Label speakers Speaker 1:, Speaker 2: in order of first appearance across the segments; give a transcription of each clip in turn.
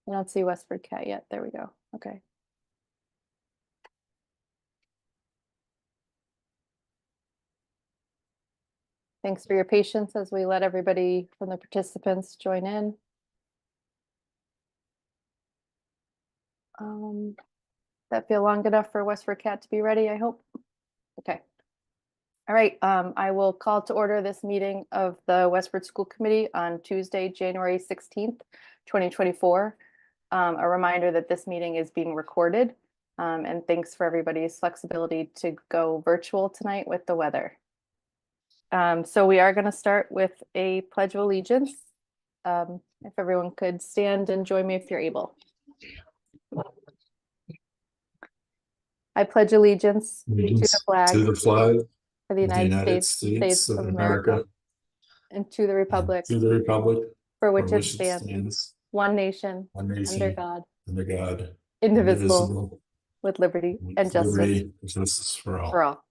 Speaker 1: I don't see WestfordCAT yet. There we go. Okay. Thanks for your patience as we let everybody from the participants join in. That feel long enough for WestfordCAT to be ready, I hope. Okay. All right, I will call to order this meeting of the Westford School Committee on Tuesday, January 16th, 2024. A reminder that this meeting is being recorded, and thanks for everybody's flexibility to go virtual tonight with the weather. So we are going to start with a Pledge of Allegiance. If everyone could stand and join me if you're able. I pledge allegiance to the flag of the United States of America, and to the republic for which it stands, one nation, under God, indivisible, with liberty and justice for all.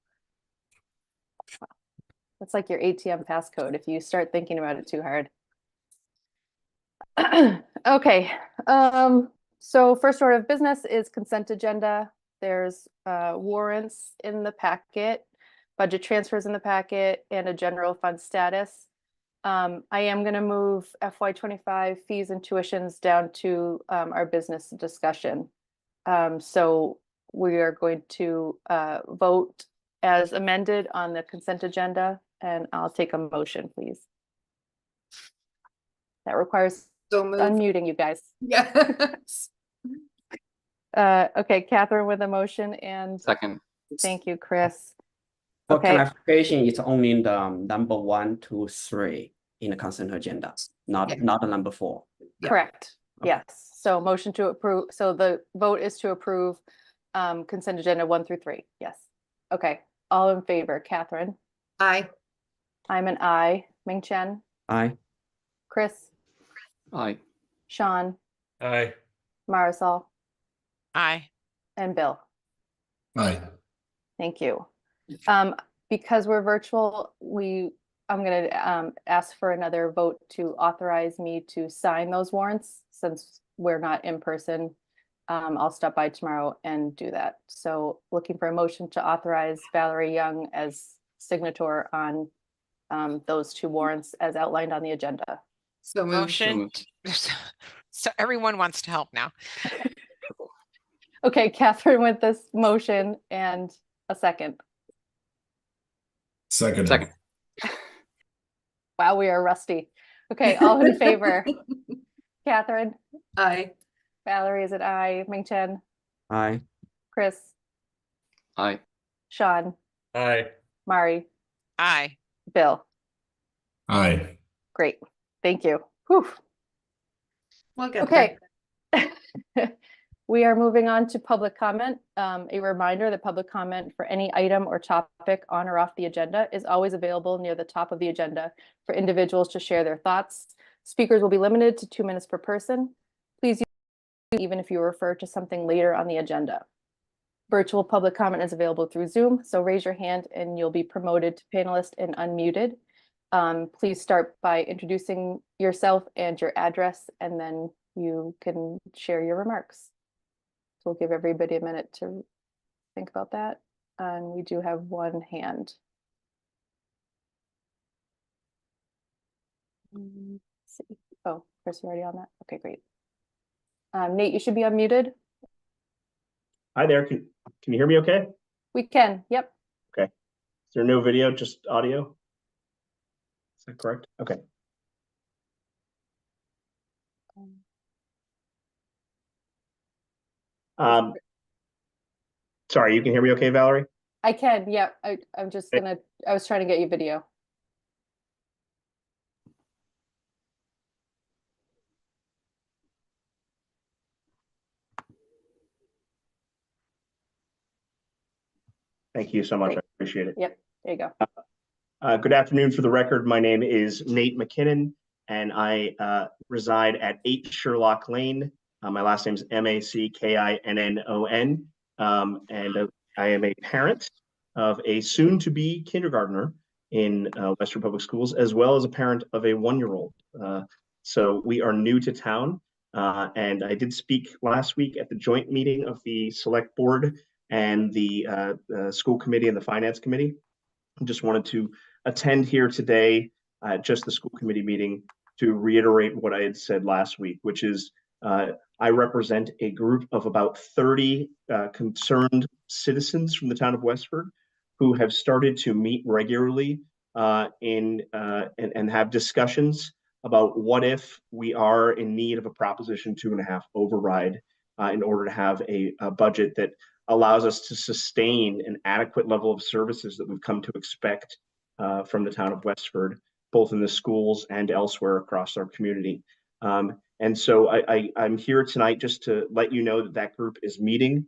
Speaker 1: That's like your ATM passcode if you start thinking about it too hard. Okay, so first order of business is consent agenda. There's warrants in the packet, budget transfers in the packet, and a general fund status. I am going to move FY25 fees and tuitions down to our business discussion. So we are going to vote as amended on the consent agenda, and I'll take a motion, please. That requires unmuting you guys.
Speaker 2: Yes.
Speaker 1: Okay, Catherine with a motion and
Speaker 3: second.
Speaker 1: Thank you, Chris.
Speaker 4: For
Speaker 1: Okay.
Speaker 4: clarification, it's only the number 1, 2, 3 in the consent agenda, not the number 4.
Speaker 1: Correct.
Speaker 4: Okay.
Speaker 1: Yes. So motion to approve. So the vote is to approve consent agenda 1 through 3. Yes. Okay. All in favor. Catherine.
Speaker 2: Aye.
Speaker 1: I'm an aye. Ming Chen.
Speaker 4: Aye.
Speaker 1: Chris.
Speaker 3: Aye.
Speaker 1: Sean.
Speaker 5: Aye.
Speaker 1: Marisol.
Speaker 6: Aye.
Speaker 1: And Bill.
Speaker 5: Aye.
Speaker 1: Thank you. Because we're virtual, I'm going to ask for another vote to authorize me to sign those warrants. Since we're not in person, I'll stop by tomorrow and do that. So looking for a motion to authorize Valerie Young as signator on those 2 warrants as outlined on the agenda.
Speaker 2: So moved.
Speaker 6: Motion. So everyone wants to help now.
Speaker 1: Okay, Catherine with this motion and a second.
Speaker 5: Second.
Speaker 1: Wow, we are rusty. Okay, all in favor. Catherine.
Speaker 2: Aye.
Speaker 1: Valerie is an aye. Ming Chen.
Speaker 4: Aye.
Speaker 1: Chris.
Speaker 3: Aye.
Speaker 1: Sean.
Speaker 5: Aye.
Speaker 1: Mari.
Speaker 6: Aye.
Speaker 1: Bill.
Speaker 5: Aye.
Speaker 1: Great. Thank you. Whew.
Speaker 2: Well, good.
Speaker 1: Okay. We are moving on to public comment. A reminder that public comment for any item or topic on or off the agenda is always available near the top of the agenda for individuals to share their thoughts. Speakers will be limited to 2 minutes per person. Please use even if you refer to something later on the agenda. Virtual public comment is available through Zoom, so raise your hand and you'll be promoted to panelist and unmuted. Please start by introducing yourself and your address, and then you can share your remarks. So we'll give everybody a minute to think about that. And we do have one hand. Let's see. Oh, Chris, you're already on that? Okay, great. Nate, you should be unmuted.
Speaker 7: Hi there. Can you hear me okay?
Speaker 1: We can. Yep.
Speaker 7: Okay. Is there no video, just audio? Is that correct? Okay. Sorry, you can hear me okay, Valerie?
Speaker 1: I can. Yeah. I'm just gonna, I was trying to get you video.
Speaker 7: Thank you so much.
Speaker 1: Great.
Speaker 7: I appreciate it.
Speaker 1: Yep. There you go.
Speaker 7: Good afternoon. For the record, my name is Nate McKinnon, and I reside at 8 Sherlock Lane. My last name is Mackinnon. And I am a parent of a soon-to-be kindergartner in Westford Public Schools, as well as a parent of a 1-year-old. So we are new to town. And I did speak last week at the joint meeting of the select board and the school committee and the finance committee. I just wanted to attend here today, just the school committee meeting, to reiterate what I had said last week, which is I represent a group of about 30 concerned citizens from the town of Westford who have started to meet regularly and have discussions about what if we are in need of a Proposition 2.5 override in order to have a budget that allows us to sustain an adequate level of services that we've come to expect from the town of Westford, both in the schools and elsewhere across our community. And so I'm here tonight just to let you know that that group is meeting.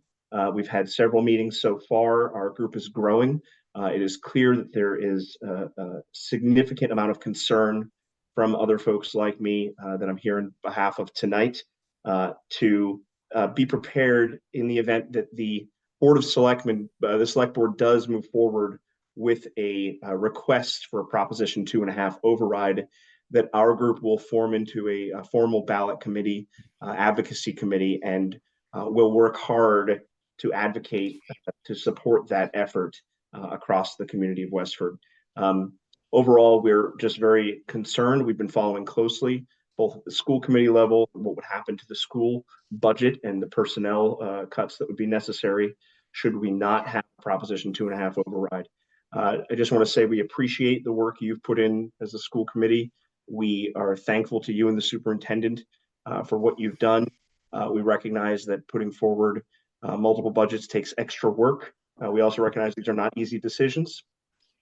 Speaker 7: We've had several meetings so far. Our group is growing. It is clear that there is a significant amount of concern from other folks like me that I'm here on behalf of tonight to be prepared in the event that the Board of Selectmen, the Select Board does move forward with a request for a Proposition 2.5 override, that our group will form into a formal ballot committee, advocacy committee, and will work hard to advocate to support that effort across the community of Westford. Overall, we're just very concerned. We've been following closely, both at the school committee level, what would happen to the school budget and the personnel cuts that would be necessary should we not have a Proposition 2.5 override. I just want to say we appreciate the work you've put in as a school committee. We are thankful to you and the superintendent for what you've done. We recognize that putting forward multiple budgets takes extra work. We also recognize these are not easy decisions.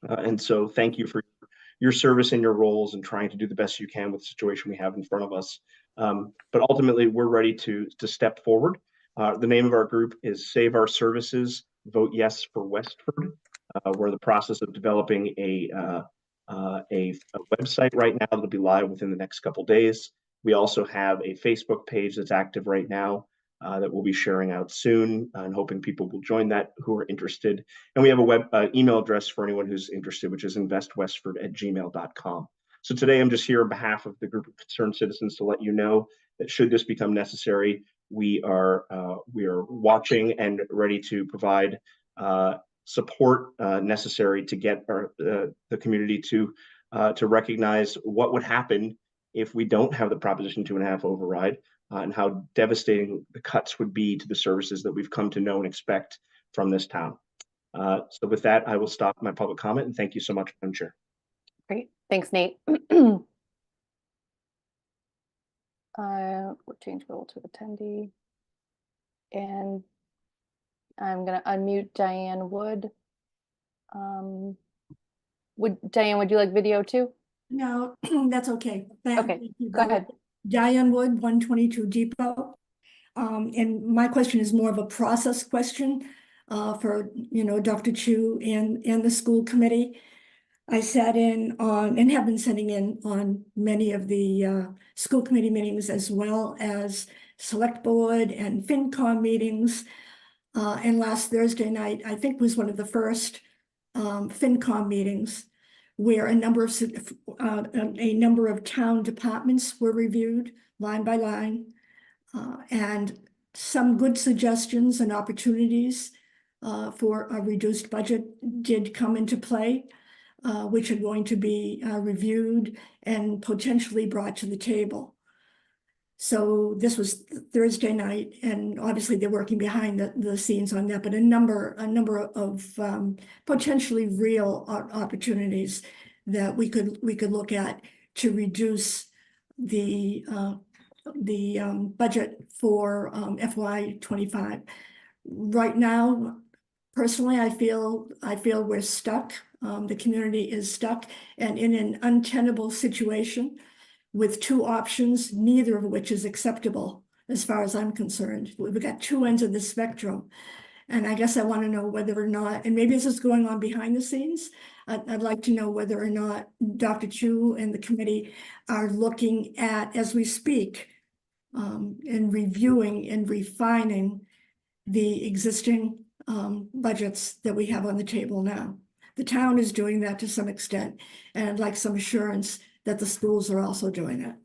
Speaker 7: And so thank you for your service and your roles and trying to do the best you can with the situation we have in front of us. But ultimately, we're ready to step forward. The name of our group is Save Our Services, Vote Yes for Westford. We're in the process of developing a website right now that'll be live within the next couple days. We also have a Facebook page that's active right now that we'll be sharing out soon and hoping people will join that who are interested. And we have a web email address for anyone who's interested, which is investwestford@gmail.com. So today I'm just here on behalf of the group of concerned citizens to let you know that should this become necessary, we are watching and ready to provide support necessary to get the community to recognize what would happen if we don't have the Proposition 2.5 override and how devastating the cuts would be to the services that we've come to know and expect from this town. So with that, I will stop my public comment and thank you so much, Madam Chair.
Speaker 1: Great, thanks, Nate. We'll change role to attendee. And I'm gonna unmute Diane Wood. Diane, would you like video too?
Speaker 8: No, that's okay.
Speaker 1: Okay,
Speaker 8: Thank you,
Speaker 1: go ahead.
Speaker 8: Diane Wood, 122 Depot. And my question is more of a process question for, Dr. Chu and the school committee. I sat in on and have been sitting in on many of the school committee meetings as well as select board and FinCom meetings. And last Thursday night, I think was one of the first FinCom meetings where a number of town departments were reviewed line by line, and some good suggestions and opportunities for a reduced budget did come into play, which are going to be reviewed and potentially brought to the table. So this was Thursday night, and obviously they're working behind the scenes on that, but a number of potentially real opportunities that we could look at to reduce the budget for FY25. Right now, personally, I feel we're stuck. The community is stuck and in an untenable situation with two options, neither of which is acceptable as far as I'm concerned. We've got two ends of the spectrum. And I guess I want to know whether or not, and maybe this is going on behind the scenes, I'd like to know whether or not Dr. Chu and the committee are looking at, as we speak, and reviewing and refining the existing budgets that we have on the table now. The town is doing that to some extent, and I'd like some assurance that the schools are also doing that.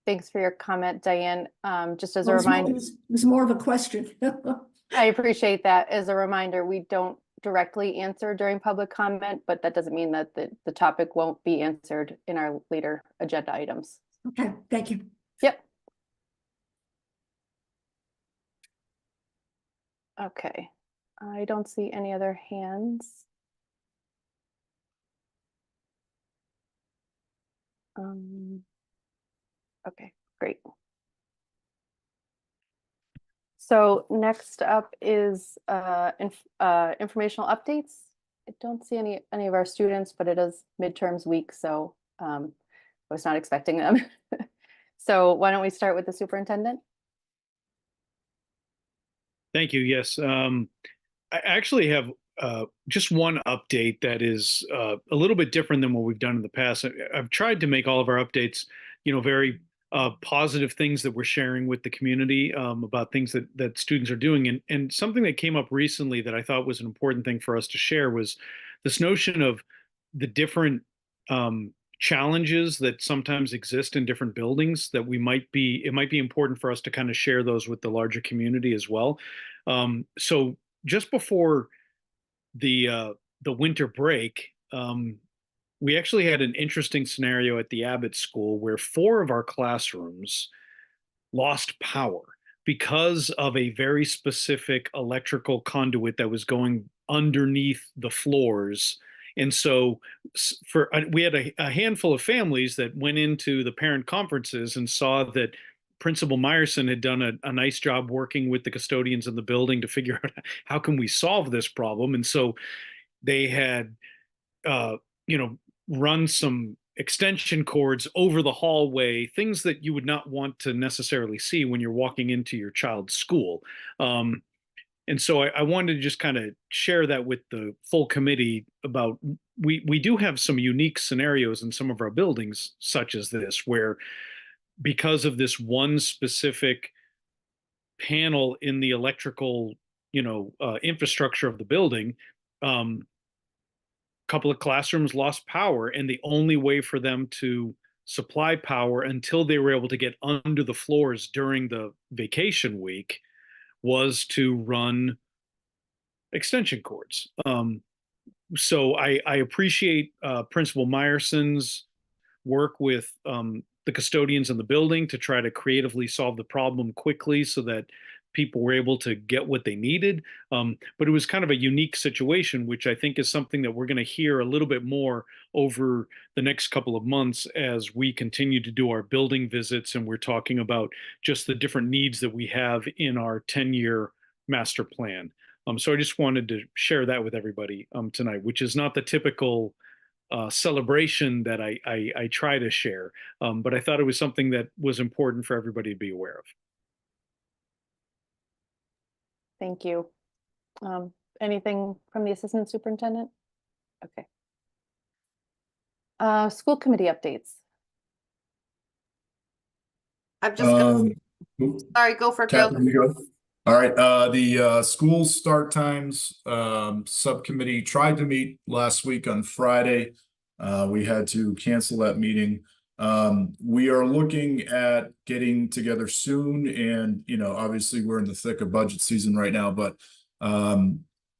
Speaker 1: Thanks for your comment, Diane. Just as a
Speaker 8: Well,
Speaker 1: reminder,
Speaker 8: it's more of a question.
Speaker 1: I appreciate that. As a reminder, we don't directly answer during public comment, but that doesn't mean that the topic won't be answered in our later agenda items.
Speaker 8: Okay, thank you.
Speaker 1: Yep. Okay, I don't see any other hands. Okay, great. So next up is informational updates. I don't see any of our students, but it is midterms week, so I was not expecting them. So why don't we start with the superintendent?
Speaker 9: Thank you. Yes. I actually have just one update that is a little bit different than what we've done in the past. I've tried to make all of our updates, very positive things that we're sharing with the community about things that students are doing. And something that came up recently that I thought was an important thing for us to share was this notion of the different challenges that sometimes exist in different buildings that it might be important for us to kind of share those with the larger community as well. So just before the winter break, we actually had an interesting scenario at the Abbott School where 4 of our classrooms lost power because of a very specific electrical conduit that was going underneath the floors. And so we had a handful of families that went into the parent conferences and saw that Principal Meyerson had done a nice job working with the custodians in the building to figure out how can we solve this problem. And so they had, run some extension cords over the hallway, things that you would not want to necessarily see when you're walking into your child's school. And so I wanted to just kind of share that with the full committee about we do have some unique scenarios in some of our buildings, such as this, where because of this one specific panel in the electrical, infrastructure of the building, couple of classrooms lost power, and the only way for them to supply power until they were able to get under the floors during the vacation week was to run extension cords. So I appreciate Principal Meyerson's work with the custodians in the building to try to creatively solve the problem quickly so that people were able to get what they needed. But it was kind of a unique situation, which I think is something that we're going to hear a little bit more over the next couple of months as we continue to do our building visits and we're talking about just the different needs that we have in our 10-year master plan. So I just wanted to share that with everybody tonight, which is not the typical celebration that I try to share, but I thought it was something that was important for everybody to be aware of.
Speaker 1: Thank you. Anything from the assistant superintendent? Okay. School committee updates.
Speaker 2: I'm just gonna,
Speaker 5: Oop,
Speaker 2: sorry, go for it, Bill.
Speaker 5: Catherine, you go. All right, the school start times subcommittee tried to meet last week on Friday. We had to cancel that meeting. We are looking at getting together soon, and obviously we're in the thick of budget season right now, but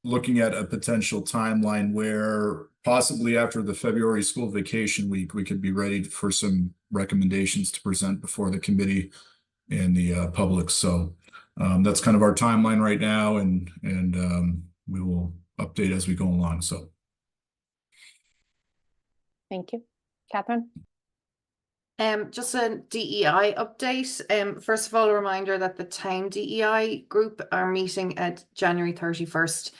Speaker 5: looking at a potential timeline where possibly after the February school vacation week, we could be ready for some recommendations to present before the committee and the public. So that's kind of our timeline right now, and we will update as we go along. So
Speaker 1: Thank you. Catherine?
Speaker 2: Just a DEI update. First of all, a reminder that the town DEI group are meeting at January 31st,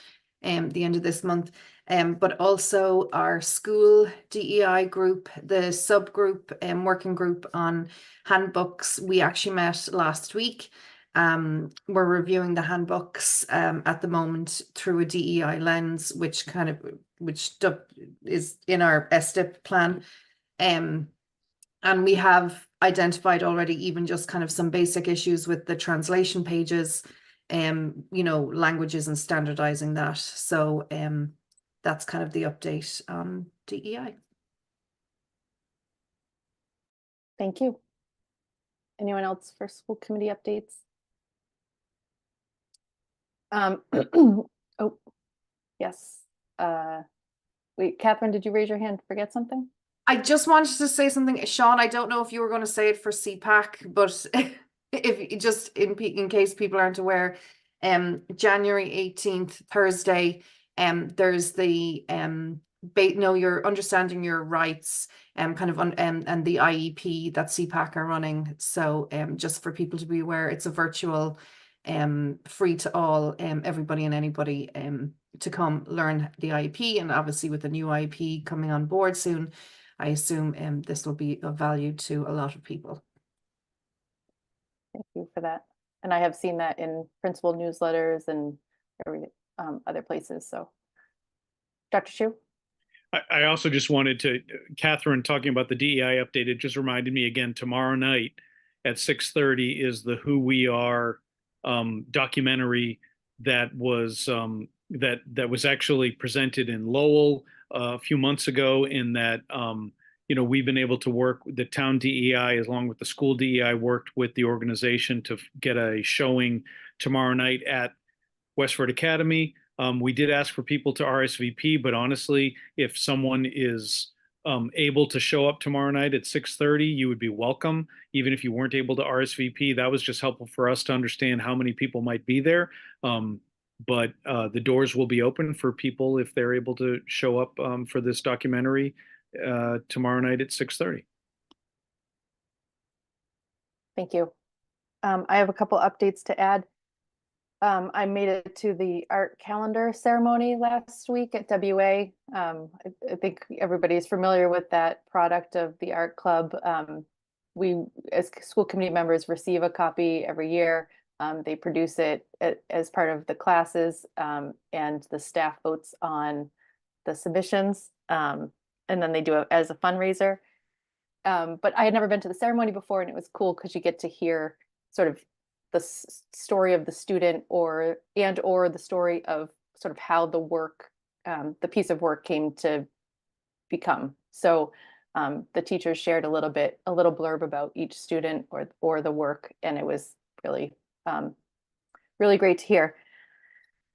Speaker 2: the end of this month. But also our school DEI group, the subgroup working group on handbooks, we actually met last week. We're reviewing the handbooks at the moment through a DEI lens, which is in our STIP plan. And we have identified already even just kind of some basic issues with the translation pages, languages and standardizing that. So that's kind of the update on DEI.
Speaker 1: Thank you. Anyone else for school committee updates? Oh, yes. Wait, Catherine, did you raise your hand? Forget something?
Speaker 2: I just wanted to say something, Sean. I don't know if you were going to say it for CPAC, but if just in case people aren't aware, January 18th, Thursday, there's the know your understanding your rights kind of and the IEP that CPAC are running. So just for people to be aware, it's a virtual free to all, everybody and anybody to come learn the IEP, and obviously with the new IEP coming on board soon, I assume this will be of value to a lot of people.
Speaker 1: Thank you for that. And I have seen that in principal newsletters and other places. So, Dr. Chu?
Speaker 9: I also just wanted to, Catherine, talking about the DEI update, it just reminded me again, tomorrow night at 6:30 is the Who We Are documentary that was that was actually presented in Lowell a few months ago, in that we've been able to work with the town DEI along with the school DEI, worked with the organization to get a showing tomorrow night at Westford Academy. We did ask for people to RSVP, but honestly, if someone is able to show up tomorrow night at 6:30, you would be welcome. Even if you weren't able to RSVP, that was just helpful for us to understand how many people might be there. But the doors will be open for people if they're able to show up for this documentary tomorrow night at 6:30.
Speaker 1: Thank you. I have a couple updates to add. I made it to the art calendar ceremony last week at WA. I think everybody is familiar with that product of the art club. We, as school committee members, receive a copy every year. They produce it as part of the classes, and the staff votes on the submissions, and then they do it as a fundraiser. But I had never been to the ceremony before, and it was cool because you get to hear sort of the story of the student or the story of sort of how the work, the piece of work came to become. So the teachers shared a little blurb about each student or the work, and it was really, really great to hear.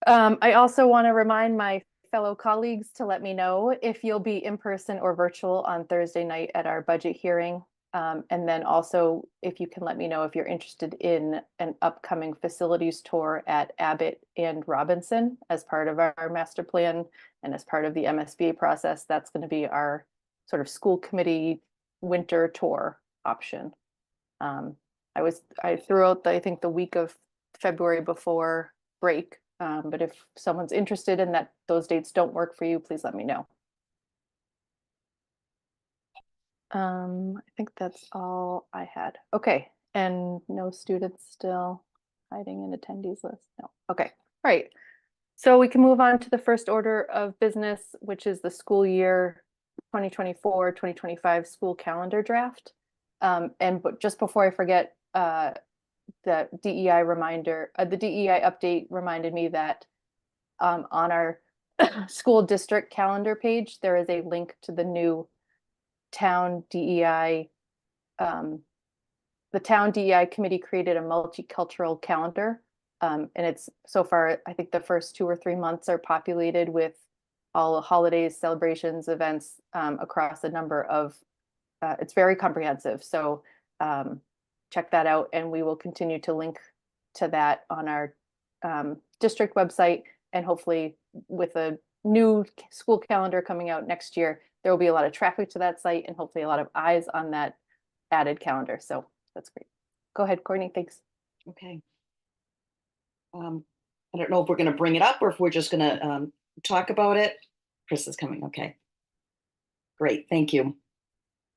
Speaker 1: I also want to remind my fellow colleagues to let me know if you'll be in person or virtual on Thursday night at our budget hearing. And then also, if you can let me know if you're interested in an upcoming facilities tour at Abbott and Robinson as part of our master plan and as part of the MSBA process. That's going to be our sort of school committee winter tour option. I threw out I think the week of February before break, but if someone's interested in that, those dates don't work for you, please let me know. I think that's all I had. Okay, and no students still hiding in attendees list? No. Okay, all right. So we can move on to the first order of business, which is the school year 2024-2025 school calendar draft. But just before I forget, the DEI reminder, the DEI update reminded me that on our school district calendar page, there is a link to the new town DEI. The town DEI committee created a multicultural calendar, and it's so far, I think the first 2 or 3 months are populated with all the holidays, celebrations, events across a number of, it's very comprehensive. So check that out, and we will continue to link to that on our district website, and hopefully with a new school calendar coming out next year, there will be a lot of traffic to that site and hopefully a lot of eyes on that added calendar. So that's great. Go ahead, Courtney, thanks.
Speaker 10: Okay. I don't know if we're going to bring it up or if we're just going to talk about it. Chris is coming. Okay. Great. Thank you.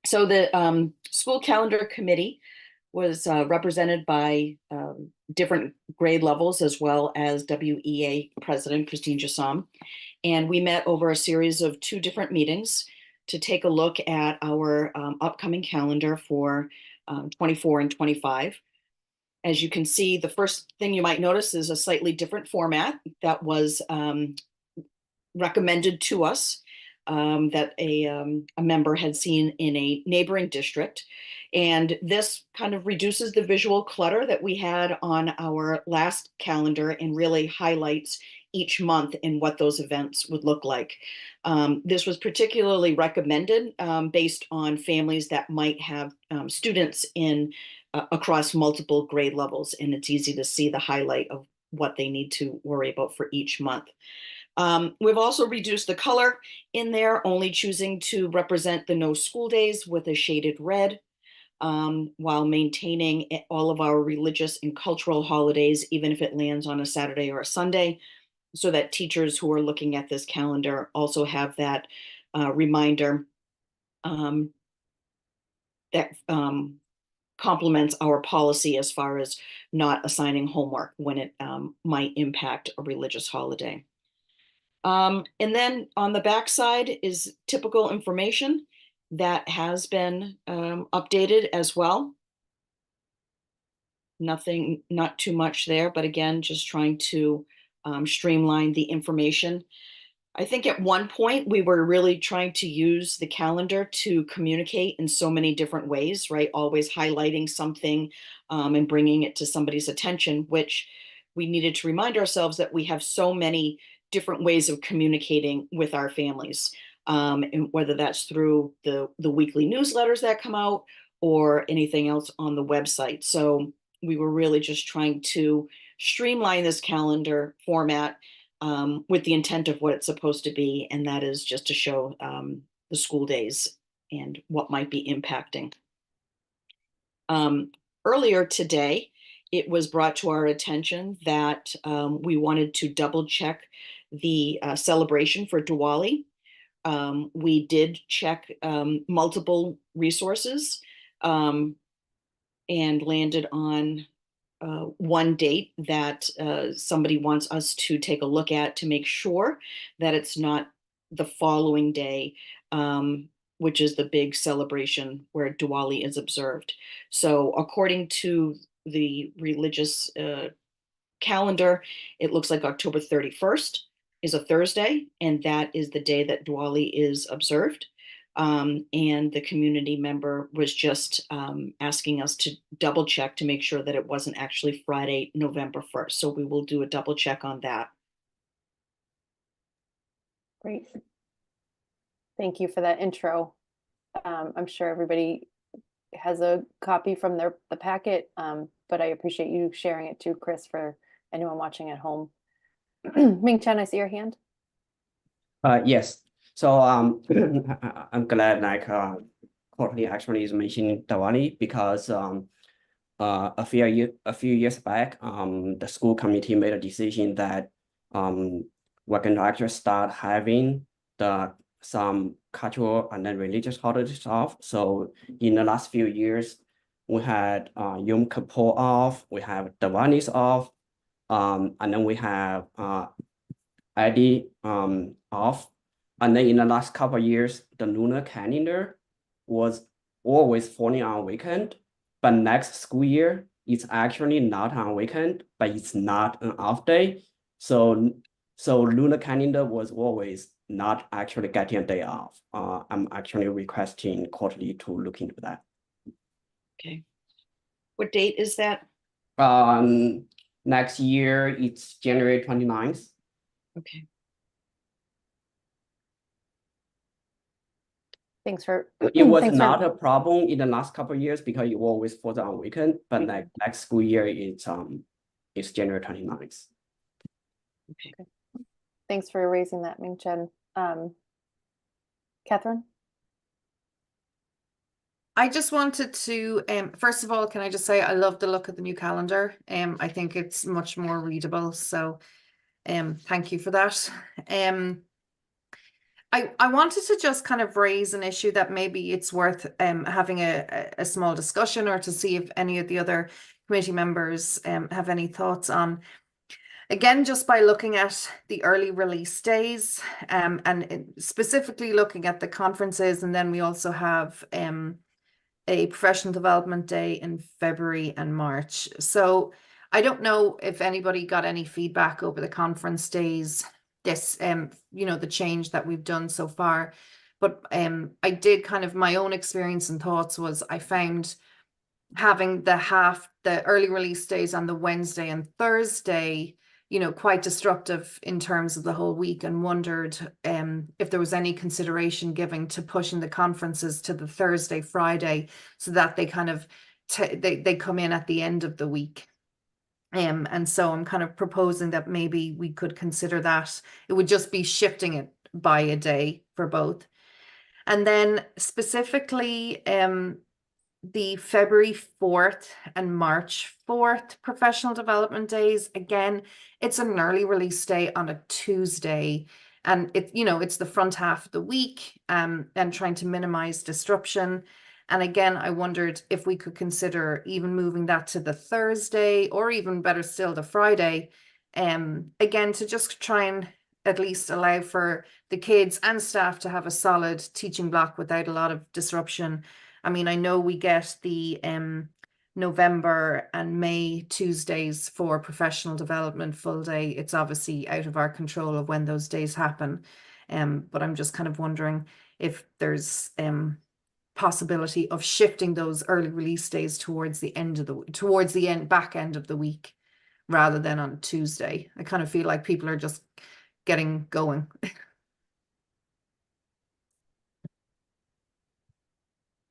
Speaker 10: So the school calendar committee was represented by different grade levels, as well as WEA President Christine Jassam. And we met over a series of 2 different meetings to take a look at our upcoming calendar for 24 and 25. As you can see, the first thing you might notice is a slightly different format that was recommended to us that a member had seen in a neighboring district. And this kind of reduces the visual clutter that we had on our last calendar and really highlights each month and what those events would look like. This was particularly recommended based on families that might have students in across multiple grade levels, and it's easy to see the highlight of what they need to worry about for each month. We've also reduced the color in there, only choosing to represent the no school days with a shaded red, while maintaining all of our religious and cultural holidays, even if it lands on a Saturday or a Sunday, so that teachers who are looking at this calendar also have that reminder that complements our policy as far as not assigning homework when it might impact a religious holiday. And then on the back side is typical information that has been updated as well. Nothing, not too much there, but again, just trying to streamline the information. I think at one point we were really trying to use the calendar to communicate in so many different ways, right? Always highlighting something and bringing it to somebody's attention, which we needed to remind ourselves that we have so many different ways of communicating with our families, and whether that's through the weekly newsletters that come out or anything else on the website. So we were really just trying to streamline this calendar format with the intent of what it's supposed to be, and that is just to show the school days and what might be impacting. Earlier today, it was brought to our attention that we wanted to double check the celebration for Diwali. We did check multiple resources and landed on one date that somebody wants us to take a look at to make sure that it's not the following day, which is the big celebration where Diwali is observed. So according to the religious calendar, it looks like October 31st is a Thursday, and that is the day that Diwali is observed. And the community member was just asking us to double check to make sure that it wasn't actually Friday, November 1st. So we will do a double check on that.
Speaker 1: Great. Thank you for that intro. I'm sure everybody has a copy from the packet, but I appreciate you sharing it too, Chris, for anyone watching at home. Ming Chen, I see your hand.
Speaker 4: Yes. So I'm glad Courtney actually is mentioning Diwali because a few years back the school committee made a decision that we're going to actually start having some cultural and then religious holidays off. So in the last few years, we had Yom Kippur off, we have Diwali's off, and then we have Adi off. And then in the last couple of years, the lunar calendar was always falling on weekend, but next school year, it's actually not on weekend, but it's not an off day. So lunar calendar was always not actually getting a day off. I'm actually requesting Courtney to look into that.
Speaker 10: Okay. What date is that?
Speaker 4: Next year, it's January 29th.
Speaker 10: Okay.
Speaker 1: Thanks for
Speaker 4: It was
Speaker 1: thanks
Speaker 4: not
Speaker 1: for,
Speaker 4: a problem in the last couple of years because it always falls on weekend, but next school year it's January 29th.
Speaker 10: Okay.
Speaker 1: thanks for raising that, Ming Chen. Catherine?
Speaker 2: I just wanted to, first of all, can I just say I love the look of the new calendar. I think it's much more readable. So thank you for that. I wanted to just kind of raise an issue that maybe it's worth having a small discussion, or to see if any of the other committee members have any thoughts on. Again, just by looking at the early release days and specifically looking at the conferences, and then we also have a professional development day in February and March. So I don't know if anybody got any feedback over the conference days this, the change that we've done so far. But I did kind of, my own experience and thoughts was I found having the early release days on the Wednesday and Thursday, quite disruptive in terms of the whole week, and wondered if there was any consideration given to pushing the conferences to the Thursday, Friday, so that they kind of they come in at the end of the week. And so I'm kind of proposing that maybe we could consider that. It would just be shifting it by a day for both. And then specifically, the February 4th and March 4th professional development days, again, it's an early release day on a Tuesday, and it's the front half of the week, and trying to minimize disruption. And again, I wondered if we could consider even moving that to the Thursday, or even better still, the Friday, again, to just try and at least allow for the kids and staff to have a solid teaching block without a lot of disruption. I mean, I know we get the November and May Tuesdays for professional development full day. It's obviously out of our control of when those days happen. But I'm just kind of wondering if there's possibility of shifting those early release days towards the back end of the week, rather than on Tuesday. I kind of feel like people are just getting going.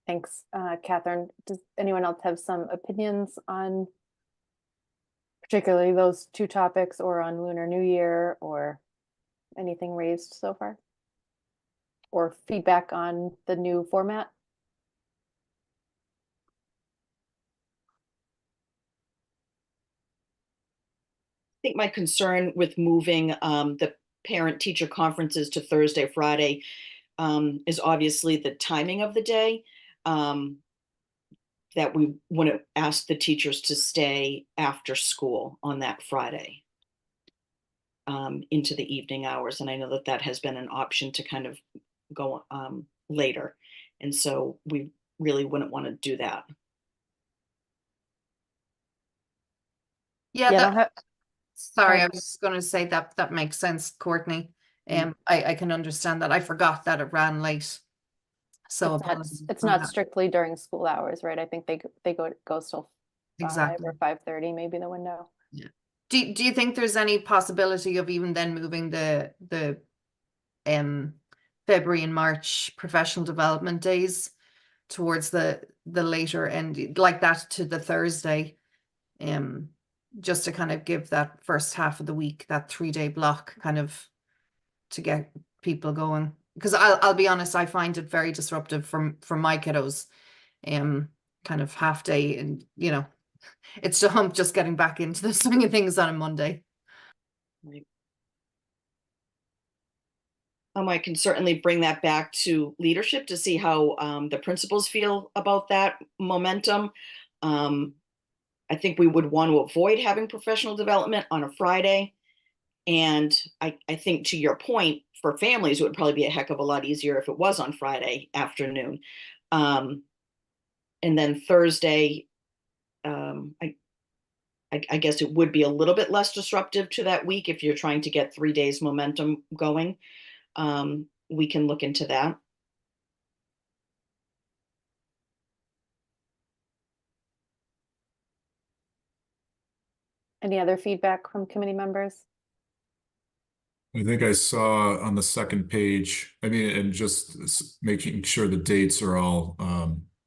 Speaker 1: Thanks, Catherine. Does anyone else have some opinions on particularly those two topics, or on Lunar New Year, or anything raised so far? Or feedback on the new format?
Speaker 10: I think my concern with moving the parent-teacher conferences to Thursday, Friday is obviously the timing of the day. That we want to ask the teachers to stay after school on that Friday into the evening hours. And I know that that has been an option to kind of go later. And so we really wouldn't want to do that.
Speaker 2: Yeah, sorry,
Speaker 1: Sorry.
Speaker 2: I was going to say that makes sense, Courtney. I can understand that. I forgot that it ran late. So
Speaker 1: It's not strictly during school hours, right? I think they go till 5
Speaker 2: exactly,
Speaker 1: or 5:30, maybe the window.
Speaker 2: Yeah. Do you think there's any possibility of even then moving the February and March professional development days towards the later end, like that, to the Thursday, just to kind of give that first half of the week, that 3-day block, kind of to get people going? Because I'll be honest, I find it very disruptive from my kiddos, kind of half day, and it's just getting back into the swing of things on a Monday.
Speaker 10: Right. I can certainly bring that back to leadership to see how the principals feel about that momentum. I think we would want to avoid having professional development on a Friday. And I think, to your point, for families, it would probably be a heck of a lot easier if it was on Friday afternoon. And then Thursday, I guess it would be a little bit less disruptive to that week if you're trying to get 3 days momentum going. We can look into that.
Speaker 1: Any other feedback from committee members?
Speaker 5: I think I saw on the second page, and just making sure the dates are all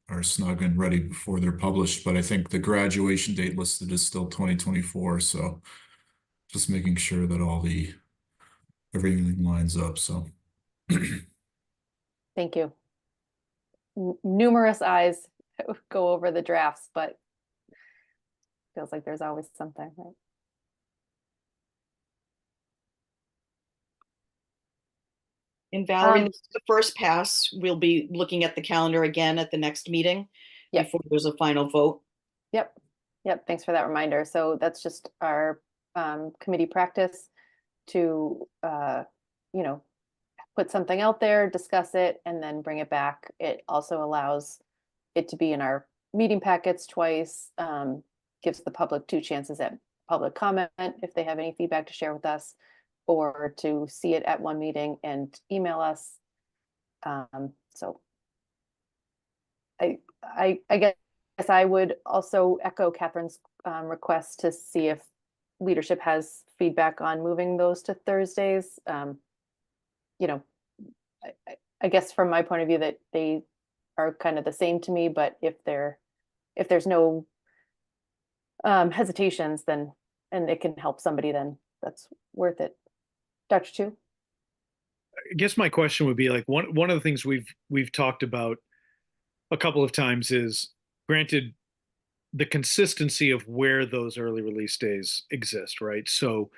Speaker 5: are snug and ready before they're published, but I think the graduation date listed is still 2024, so just making sure that everything lines up, so.
Speaker 1: Thank you. Numerous eyes go over the drafts, but feels like there's always something, right?
Speaker 10: And Valerie, this is the first pass. We'll be looking at the calendar again at the next meeting before there's a final vote.
Speaker 1: Yep. Thanks for that reminder. So that's just our committee practice to, put something out there, discuss it, and then bring it back. It also allows it to be in our meeting packets twice, gives the public 2 chances at public comment if they have any feedback to share with us, or to see it at one meeting and email us. So I guess I would also echo Catherine's request to see if leadership has feedback on moving those to Thursdays. You know, I guess from my point of view that they are kind of the same to me, but if there's no hesitations, then, and it can help somebody, then that's worth it. Dr. Chu?
Speaker 9: I guess my question would be like one of the things we've talked about a couple of times is, granted, the consistency of where those early release days exist, right? So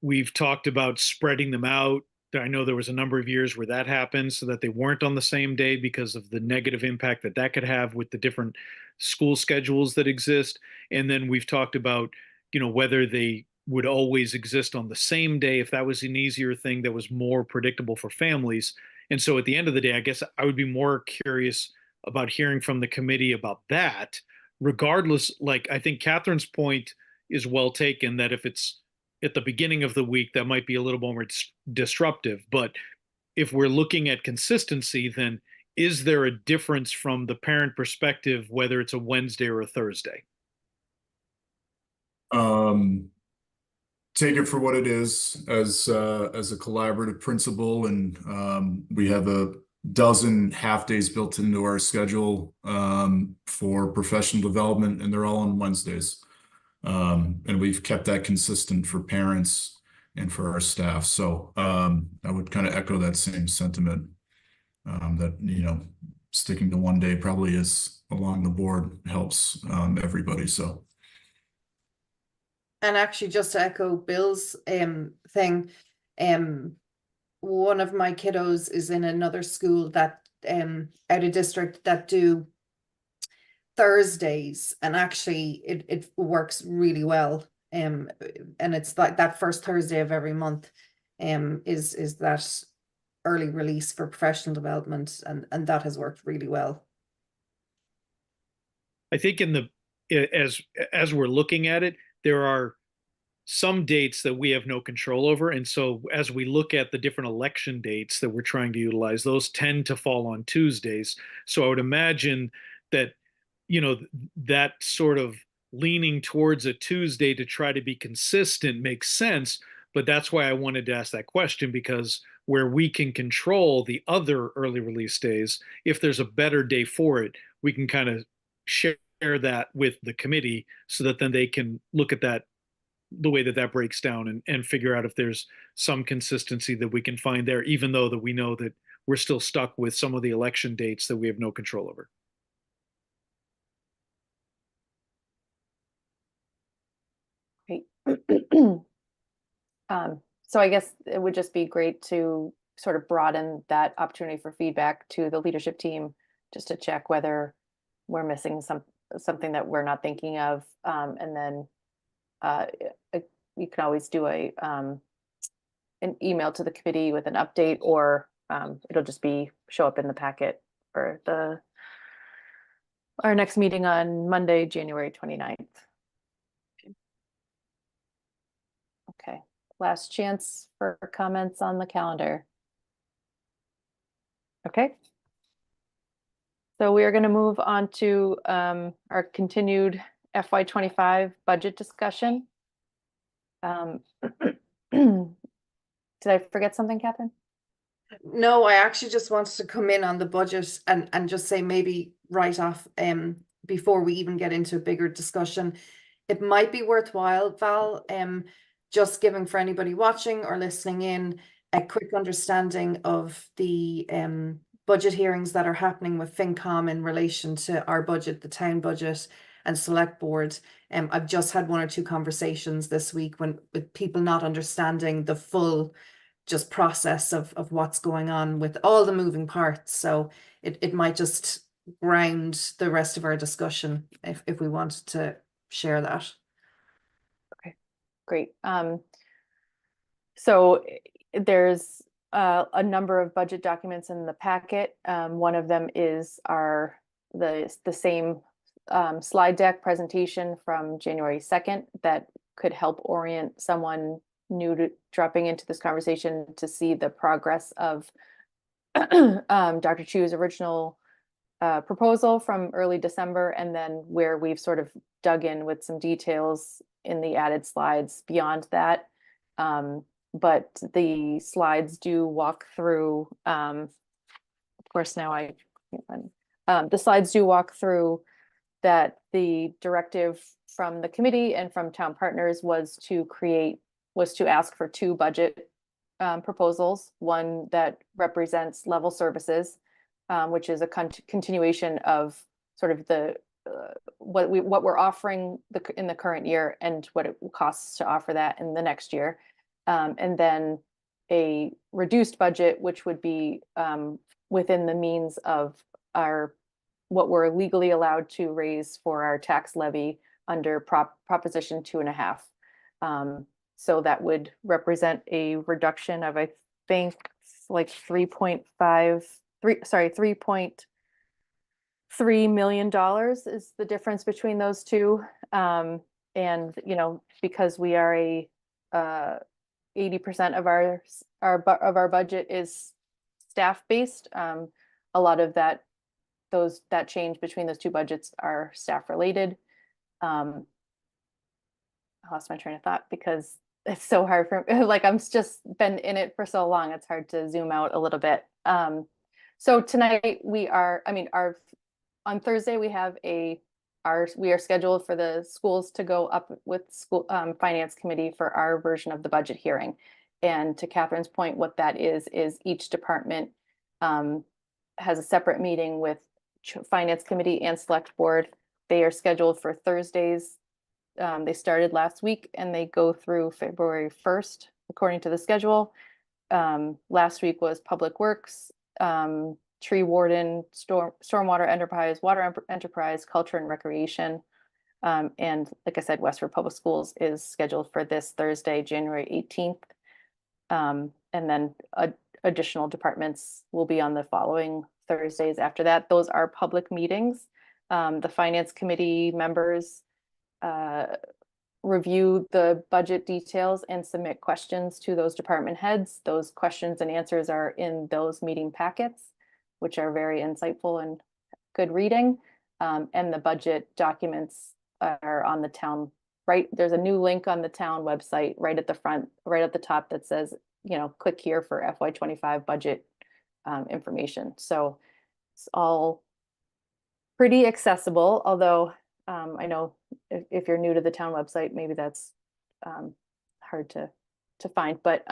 Speaker 9: we've talked about spreading them out. I know there was a number of years where that happened so that they weren't on the same day because of the negative impact that that could have with the different school schedules that exist. And then we've talked about, whether they would always exist on the same day, if that was an easier thing that was more predictable for families. And so at the end of the day, I guess I would be more curious about hearing from the committee about that, regardless. Like, I think Catherine's point is well taken, that if it's at the beginning of the week, that might be a little more disruptive. But if we're looking at consistency, then is there a difference from the parent perspective, whether it's a Wednesday or a Thursday?
Speaker 5: Take it for what it is, as a collaborative principle, and we have a dozen half days built into our schedule for professional development, and they're all on Wednesdays. And we've kept that consistent for parents and for our staff. So I would kind of echo that same sentiment, that, sticking to one day probably is along the board helps everybody. So.
Speaker 2: And actually, just to echo Bill's thing, one of my kiddos is in another school that out of district that do Thursdays, and actually it works really well. And it's like that first Thursday of every month is that early release for professional development, and that has worked really well.
Speaker 9: I think as we're looking at it, there are some dates that we have no control over. And so as we look at the different election dates that we're trying to utilize, those tend to fall on Tuesdays. So I would imagine that, that sort of leaning towards a Tuesday to try to be consistent makes sense. But that's why I wanted to ask that question, because where we can control the other early release days, if there's a better day for it, we can kind of share that with the committee so that then they can look at that, the way that breaks down, and figure out if there's some consistency that we can find there, even though that we know that we're still stuck with some of the election dates that we have no control over.
Speaker 1: Great. So I guess it would just be great to sort of broaden that opportunity for feedback to the leadership team, just to check whether we're missing something that we're not thinking of. And then you can always do an email to the committee with an update, or it'll just show up in the packet for our next meeting on Monday, January 29th. Okay, last chance for comments on the calendar. Okay. So we are going to move on to our continued FY25 budget discussion. Did I forget something, Catherine?
Speaker 2: No, I actually just wanted to come in on the budget and just say, maybe right off before we even get into a bigger discussion, it might be worthwhile, Val, just giving for anybody watching or listening in a quick understanding of the budget hearings that are happening with FinCom in relation to our budget, the town budget, and select board. I've just had one or two conversations this week with people not understanding the full just process of what's going on with all the moving parts. So it might just ground the rest of our discussion if we wanted to share that.
Speaker 1: Okay, great. So there's a number of budget documents in the packet. One of them is the same slide deck presentation from January 2nd that could help orient someone new to dropping into this conversation to see the progress of Dr. Chu's original proposal from early December, and then where we've sort of dug in with some details in the added slides beyond that. But the slides do walk through, of course, now I can't find, the slides do walk through that the directive from the committee and from town partners was to ask for two budget proposals, one that represents level services, which is a continuation of sort of the what we're offering in the current year and what it costs to offer that in the next year, and then a reduced budget, which would be within the means of what we're legally allowed to raise for our tax levy under Proposition 2.5. So that would represent a reduction of, I think, like 3.3 million dollars is the difference between those two. And, you know, because we are 80% of our budget is staff based, a lot of that change between those two budgets are staff related. I lost my train of thought because it's so hard for like I'm just been in it for so long, it's hard to zoom out a little bit. So tonight on Thursday we have we are scheduled for the schools to go up with school finance committee for our version of the budget hearing. And to Catherine's point, what that is each department has a separate meeting with finance committee and select board. They are scheduled for Thursdays. They started last week and they go through February 1st, according to the schedule. Last week was Public Works, Tree Warden, Stormwater Enterprise, Water Enterprise, Culture and Recreation. And like I said, Westford Public Schools is scheduled for this Thursday, January 18th. And then additional departments will be on the following Thursdays after that. Those are public meetings. The finance committee members review the budget details and submit questions to those department heads. Those questions and answers are in those meeting packets, which are very insightful and good reading. And the budget documents are on the town, right? There's a new link on the town website right at the front, right at the top that says, you know, click here for FY25 budget information. So it's all pretty accessible, although I know if you're new to the town website, maybe that's hard to find. But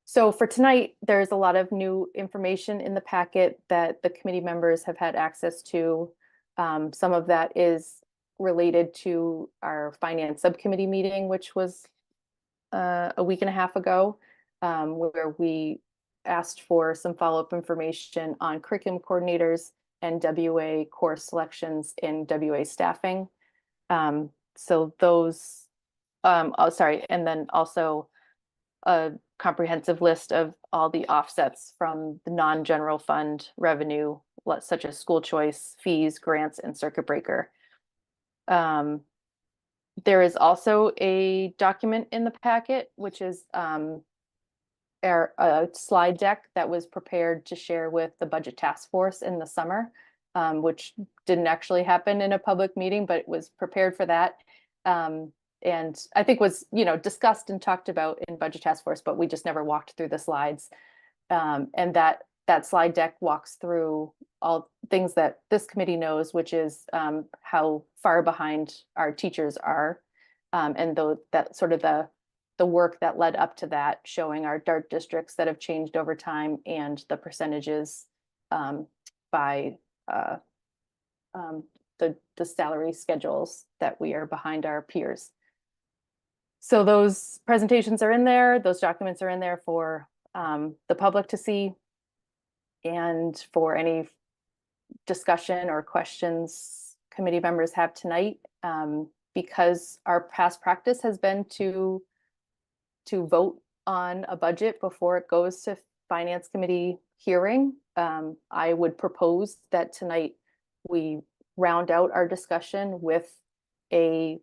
Speaker 1: so for tonight, there's a lot of new information in the packet that the committee members have had access to. Some of that is related to our finance subcommittee meeting, which was a week and a half ago, where we asked for some follow-up information on curriculum coordinators and WA course selections in WA staffing. So those, and then also a comprehensive list of all the offsets from the non-general fund revenue, such as school choice, fees, grants, and circuit breaker. There is also a document in the packet, which is a slide deck that was prepared to share with the budget task force in the summer, which didn't actually happen in a public meeting, but it was prepared for that. And I think was, you know, discussed and talked about in budget task force, but we just never walked through the slides. And that slide deck walks through all things that this committee knows, which is how far behind our teachers are, and that sort of the work that led up to that, showing our DART districts that have changed over time and the percentages by the salary schedules that we are behind our peers. So those presentations are in there, those documents are in there for the public to see, and for any discussion or questions committee members have tonight, because our past practice has been to vote on a budget before it goes to finance committee hearing. I would propose that tonight we round out our discussion with a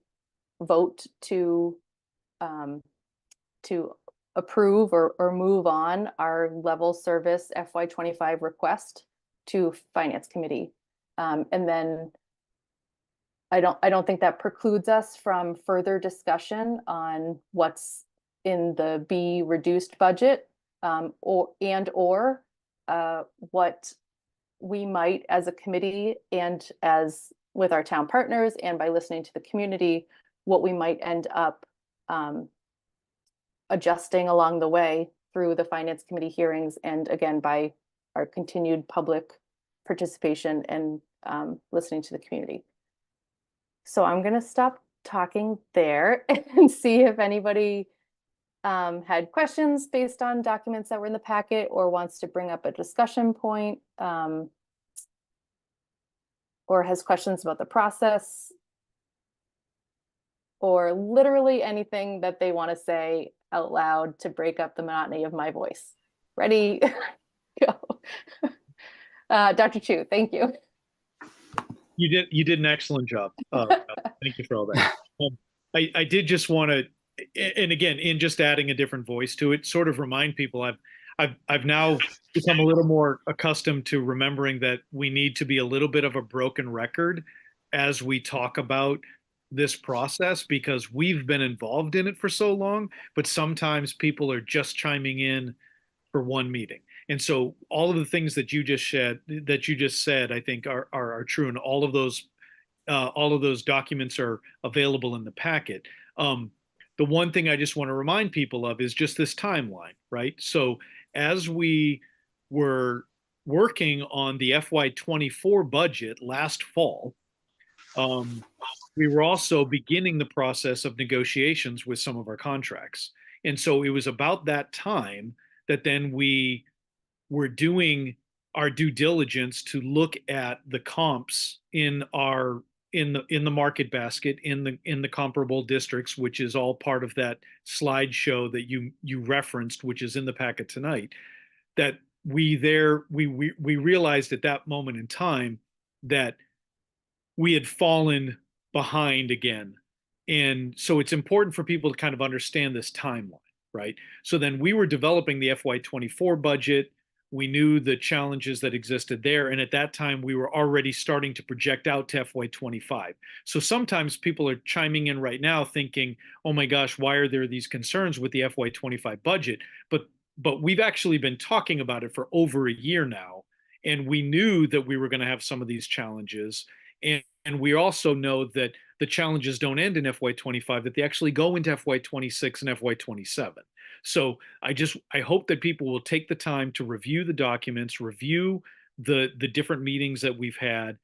Speaker 1: vote to to approve or move on our level service FY25 request to Finance Committee. And then I don't think that precludes us from further discussion on what's in the B reduced budget, or what we might as a committee and as with our town partners and by listening to the community, what we might end up adjusting along the way through the Finance Committee hearings, and again, by our continued public participation and listening to the community. So I'm going to stop talking there and see if anybody had questions based on documents that were in the packet or wants to bring up a discussion point, or has questions about the process, or literally anything that they want to say out loud to break up the monotony of my voice. Ready? Go. Dr. Chu, thank you.
Speaker 9: You did an excellent job. Thank you for all that. I did just want to, and again, in just adding a different voice to it, sort of remind people I've now become a little more accustomed to remembering that we need to be a little bit of a broken record as we talk about this process, because we've been involved in it for so long, but sometimes people are just chiming in for one meeting. And so all of the things that you just said, I think are true, and all of those documents are available in the packet. The one thing I just want to remind people of is just this timeline, right? So as we were working on the FY24 budget last fall, we were also beginning the process of negotiations with some of our contracts. And so it was about that time that then we were doing our due diligence to look at the comps in the market basket in the comparable districts, which is all part of that slideshow that you referenced, which is in the packet tonight. That we realized at that moment in time that we had fallen behind again. And so it's important for people to kind of understand this timeline, right? So then we were developing the FY24 budget. We knew the challenges that existed there. And at that time, we were already starting to project out to FY25. So sometimes people are chiming in right now thinking, oh my gosh, why are there these concerns with the FY25 budget? But we've actually been talking about it for over a year now. And we knew that we were going to have some of these challenges. And we also know that the challenges don't end in FY25, that they actually go into FY26 and FY27. So I hope that people will take the time to review the documents, review the different meetings that we've had.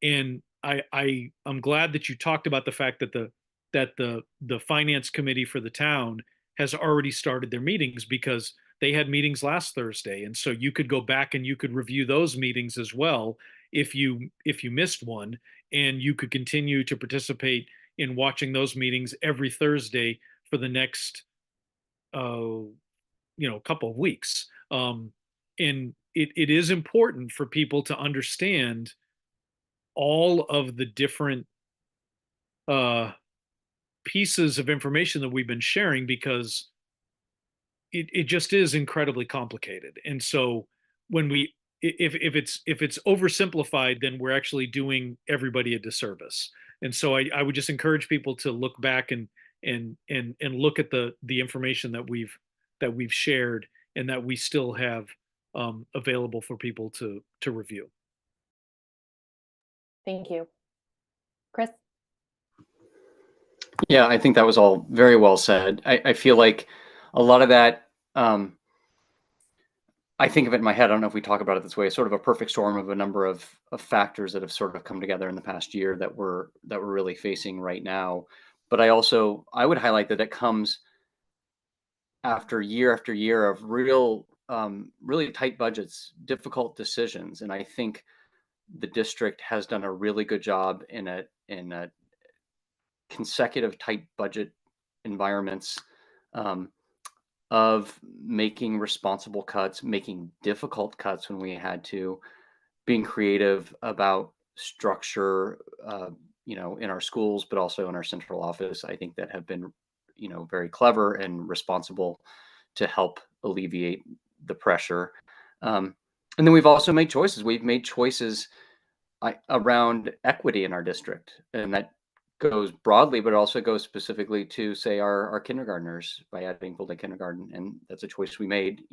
Speaker 9: And I'm glad that you talked about the fact that the Finance Committee for the town has already started their meetings, because they had meetings last Thursday. And so you could go back and you could review those meetings as well if you missed one, and you could continue to participate in watching those meetings every Thursday for the next couple of weeks. And it is important for people to understand all of the different pieces of information that we've been sharing, because it just is incredibly complicated. And so if it's oversimplified, then we're actually doing everybody a disservice. And so I would just encourage people to look back and look at the information that we've shared and that we still have available for people to review.
Speaker 1: Thank you. Chris?
Speaker 3: Yeah, I think that was all very well said. I feel like a lot of that, I think of it in my head, I don't know if we talk about it this way, sort of a perfect storm of a number of factors that have sort of come together in the past year that we're really facing right now. But I would highlight that it comes after year of really tight budgets, difficult decisions. And I think the district has done a really good job in a consecutive tight budget environments, of making responsible cuts, making difficult cuts when we had to, being creative about structure, in our schools, but also in our central office. I think that have been very clever and responsible to help alleviate the pressure. And then we've also made choices. We've made choices around equity in our district, and that goes broadly, but it also goes specifically to, say, our kindergartners by adding full-day kindergarten. And that's a choice we made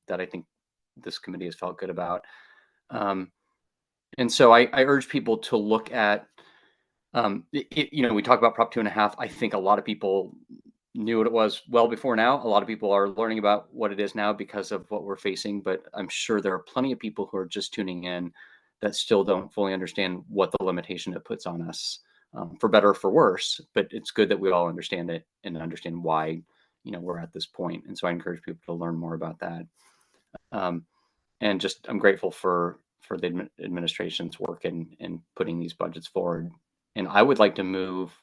Speaker 3: that I think this committee has felt good about. And so I urge people to look at, we talk about Prop 2.5. I think a lot of people knew what it was well before now. A lot of people are learning about what it is now because of what we're facing, but I'm sure there are plenty of people who are just tuning in that still don't fully understand what the limitation it puts on us, for better or for worse. But it's good that we all understand it and understand why, we're at this point. And so I encourage people to learn more about that. And just, I'm grateful for the administration's work in putting these budgets forward. And I would like to move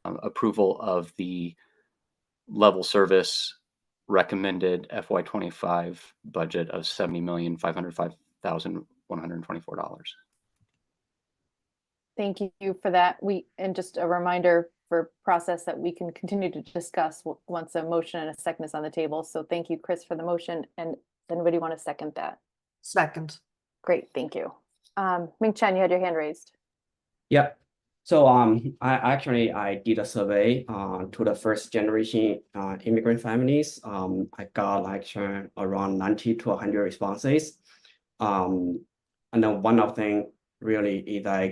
Speaker 3: approval of the level service recommended FY25 budget of $70,505,124.
Speaker 1: Thank you for that. And just a reminder for process that we can continue to discuss once a motion and a second is on the table. So thank you, Chris, for the motion. And does anybody want to second that?
Speaker 2: Second.
Speaker 1: Great, thank you. Ming Chen, you had your hand raised.
Speaker 4: Yeah. So I did a survey to the first generation immigrant families. I got around 90 to 100 responses. And then one of them really is a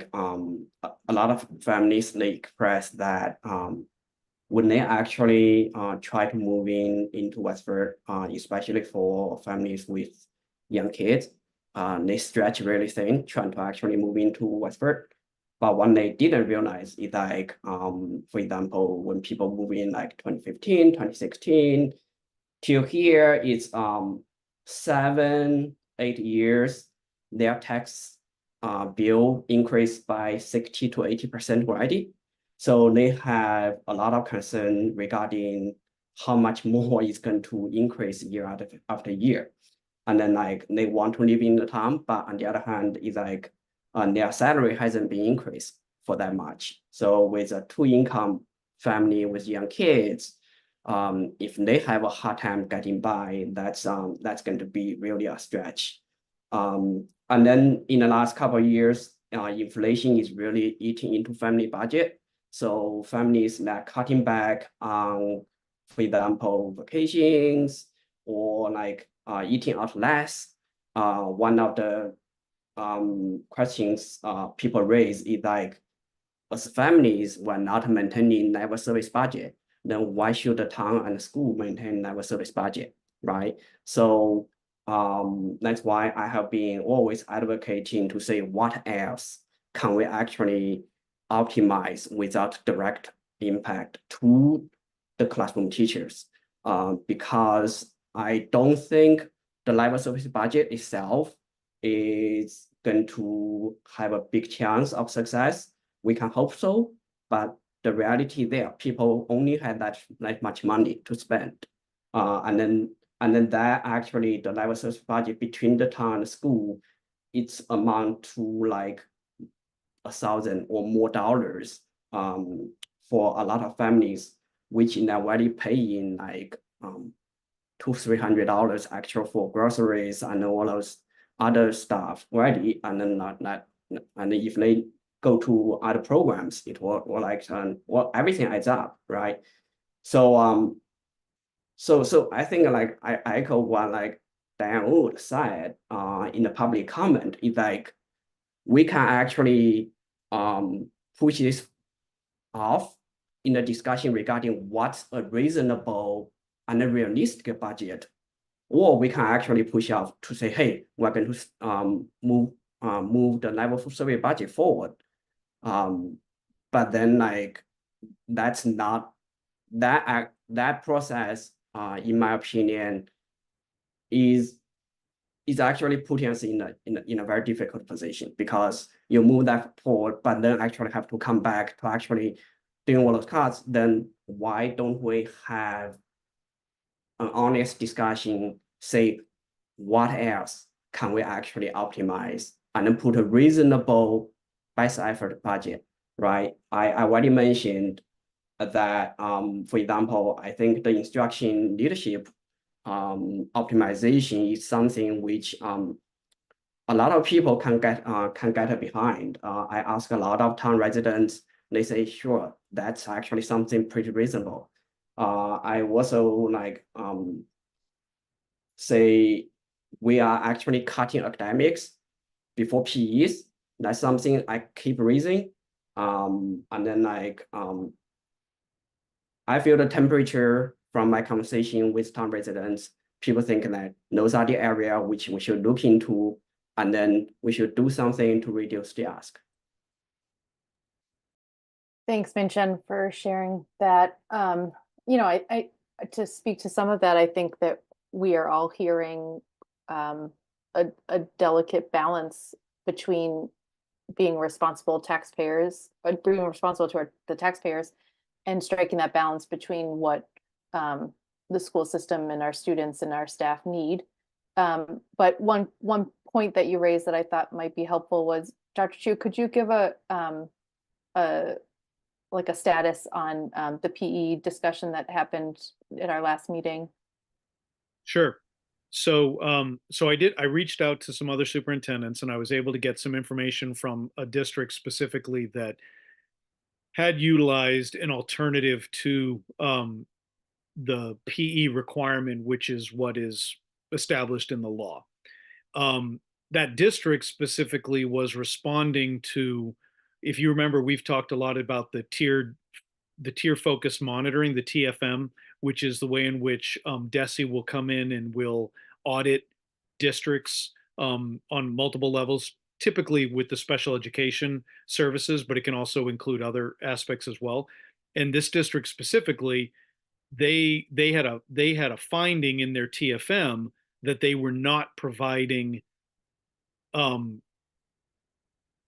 Speaker 4: lot of families, they express that when they actually try to move into Westford, especially for families with young kids, they stretch really thin trying to actually move into Westford. But what they didn't realize is for example, when people move in 2015, 2016, till here it's 7-8 years, their tax bill increased by 60 to 80% already. So they have a lot of concern regarding how much more is going to increase year after year. And then they want to live in the town, but on the other hand, is their salary hasn't been increased for that much. So with a 2-income family with young kids, if they have a hard time getting by, that's going to be really a stretch. And then in the last couple of years, inflation is really eating into family budget. So families that cutting back on, for example, vacations or eating out less. One of the questions people raise is as families were not maintaining level service budget, then why should the town and the school maintain level service budget, right? So that's why I have been always advocating to say what else can we actually optimize without direct impact to the classroom teachers, because I don't think the level service budget itself is going to have a big chance of success. We can hope so, but the reality there, people only have that much money to spend, and then that actually the level service budget between the town and the school, it's amount to $1,000 or more dollars for a lot of families, which they're already paying $200-300 actual for groceries and all those other stuff already, and then and if they go to other programs, it will everything adds up, right? So so I think I echo what Diane Wood said in the public comment is we can actually push this off in the discussion regarding what's a reasonable and a realistic budget, or we can actually push off to say, hey, we're going to move the level of survey budget forward. But then that's not that process, in my opinion, is actually putting us in a very difficult position, because you move that forward, but then actually have to come back to actually doing all those cuts. Then why don't we have an honest discussion, say what else can we actually optimize, and then put a reasonable best effort budget, right? I already mentioned that, for example, I think the instruction leadership optimization is something which a lot of people can get behind. I ask a lot of town residents, they say, sure, that's actually something pretty reasonable. I also like say we are actually cutting academics before PEs. That's something I keep raising. And then like I feel the temperature from my conversation with town residents, people think that those are the area which we should look into, and then we should do something to reduce the ask.
Speaker 1: Thanks, Minchen, for sharing that. You know, I to speak to some of that, I think that we are all hearing a delicate balance between being responsible taxpayers, being responsible to the taxpayers, and striking that balance between what the school system and our students and our staff need. But one point that you raised that I thought might be helpful was, Dr. Chu, could you give a status on the PE discussion that happened at our last meeting?
Speaker 9: Sure. So I reached out to some other superintendents, and I was able to get some information from a district specifically that had utilized an alternative to the PE requirement, which is what is established in the law. That district specifically was responding to, if you remember, we've talked a lot about the tier focused monitoring, the TFM, which is the way in which DESE will come in and will audit districts on multiple levels, typically with the special education services, but it can also include other aspects as well. And this district specifically, they had a finding in their TFM that they were not providing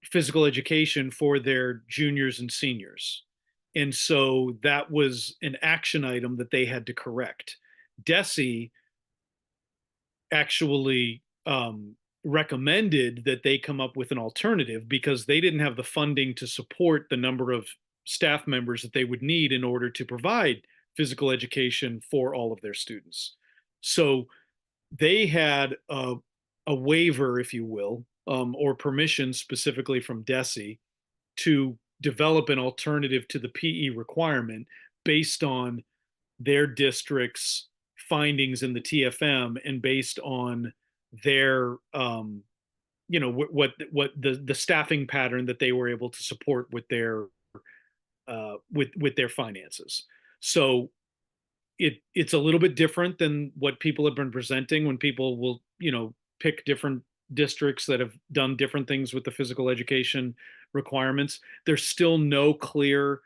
Speaker 9: physical education for their juniors and seniors. And so that was an action item that they had to correct. DESE actually recommended that they come up with an alternative because they didn't have the funding to support the number of staff members that they would need in order to provide physical education for all of their students. So they had a waiver, if you will, or permission specifically from DESE to develop an alternative to the PE requirement based on their district's findings in the TFM and based on their what the staffing pattern that they were able to support with their finances. So it's a little bit different than what people have been presenting when people will pick different districts that have done different things with the physical education requirements. There's still no clear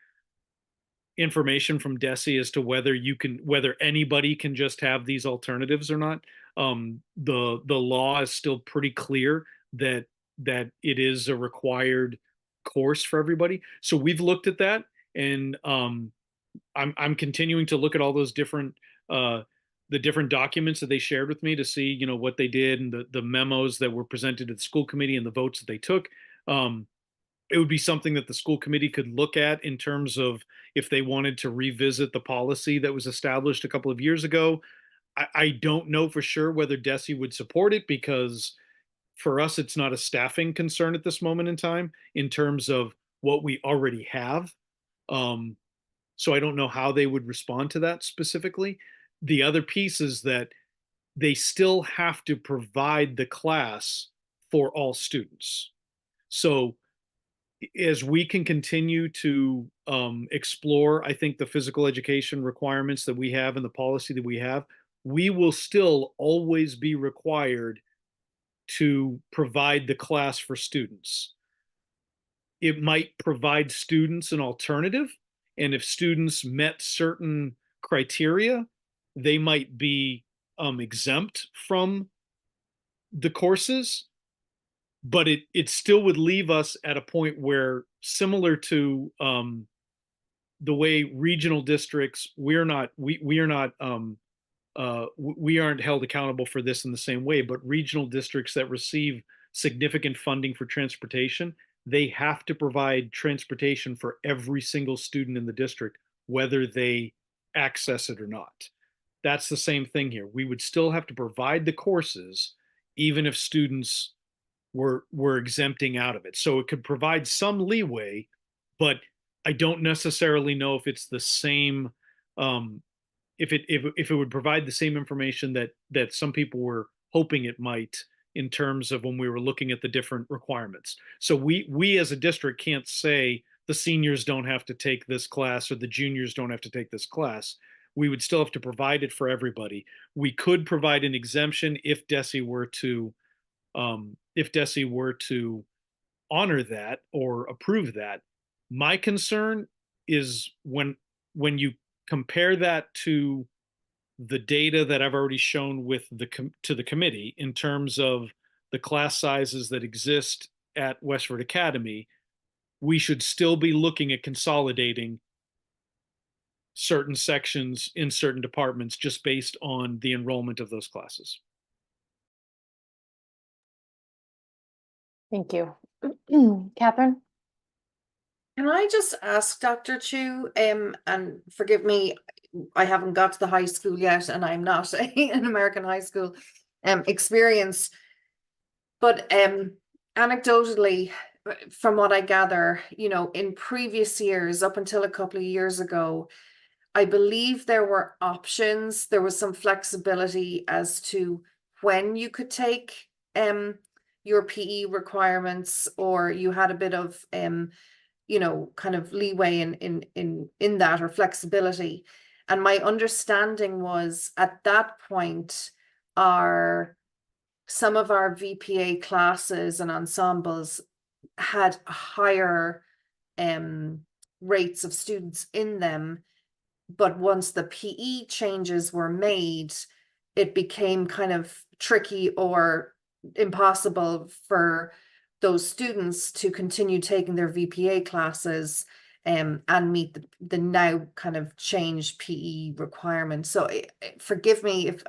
Speaker 9: information from DESE as to whether anybody can just have these alternatives or not. The law is still pretty clear that it is a required course for everybody. So we've looked at that, and I'm continuing to look at all those different the different documents that they shared with me to see what they did, and the memos that were presented to the school committee and the votes that they took. It would be something that the school committee could look at in terms of if they wanted to revisit the policy that was established a couple of years ago. I don't know for sure whether DESE would support it, because for us, it's not a staffing concern at this moment in time in terms of what we already have. So I don't know how they would respond to that specifically. The other piece is that they still have to provide the class for all students. So as we can continue to explore, I think, the physical education requirements that we have and the policy that we have, we will still always be required to provide the class for students. It might provide students an alternative, and if students met certain criteria, they might be exempt from the courses. But it still would leave us at a point where, similar to the way regional districts, we aren't held accountable for this in the same way, but regional districts that receive significant funding for transportation, they have to provide transportation for every single student in the district, whether they access it or not. That's the same thing here. We would still have to provide the courses, even if students were exempting out of it. So it could provide some leeway, but I don't necessarily know if it's the same, if it would provide the same information that some people were hoping it might, in terms of when we were looking at the different requirements. So we as a district can't say the seniors don't have to take this class or the juniors don't have to take this class. We would still have to provide it for everybody. We could provide an exemption if DESE were to honor that or approve that. My concern is when you compare that to the data that I've already shown with to the committee in terms of the class sizes that exist at Westford Academy, we should still be looking at consolidating certain sections in certain departments just based on the enrollment of those classes.
Speaker 1: Thank you. Catherine?
Speaker 2: Can I just ask Dr. Chu, and forgive me, I haven't got to the high school yet, and I'm not an American high school experience, but anecdotally, from what I gather, you know, in previous years, up until a couple of years ago, I believe there were options. There was some flexibility as to when you could take your PE requirements, or you had a bit of you know, kind of leeway in that, or flexibility. And my understanding was at that point, some of our VPA classes and ensembles had higher rates of students in them. But once the PE changes were made, it became kind of tricky or impossible for those students to continue taking their VPA classes and meet the now kind of changed PE requirements. So forgive me if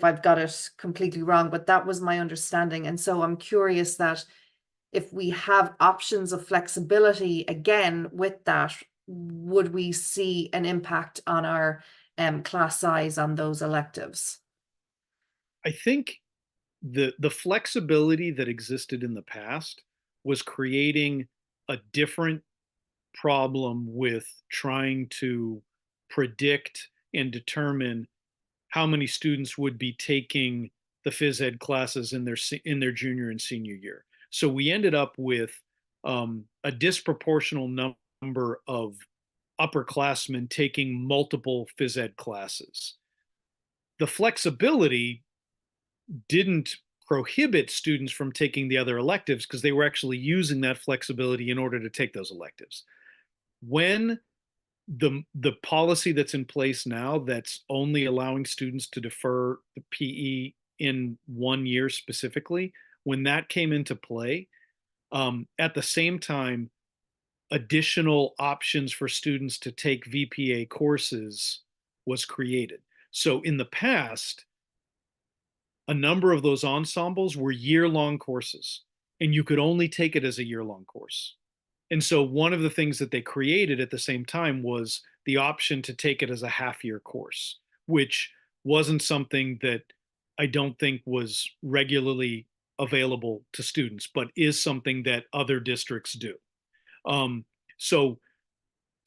Speaker 2: I've got it completely wrong, but that was my understanding. And so I'm curious that if we have options of flexibility again with that, would we see an impact on our class size on those electives?
Speaker 9: I think the flexibility that existed in the past was creating a different problem with trying to predict and determine how many students would be taking the phys ed classes in their junior and senior year. So we ended up with a disproportional number of upperclassmen taking multiple phys ed classes. The flexibility didn't prohibit students from taking the other electives because they were actually using that flexibility in order to take those electives. When the policy that's in place now that's only allowing students to defer the PE in 1 year specifically, when that came into play, at the same time, additional options for students to take VPA courses was created. So in the past, a number of those ensembles were year-long courses, and you could only take it as a year-long course. And so one of the things that they created at the same time was the option to take it as a half-year course, which wasn't something that I don't think was regularly available to students, but is something that other districts do. So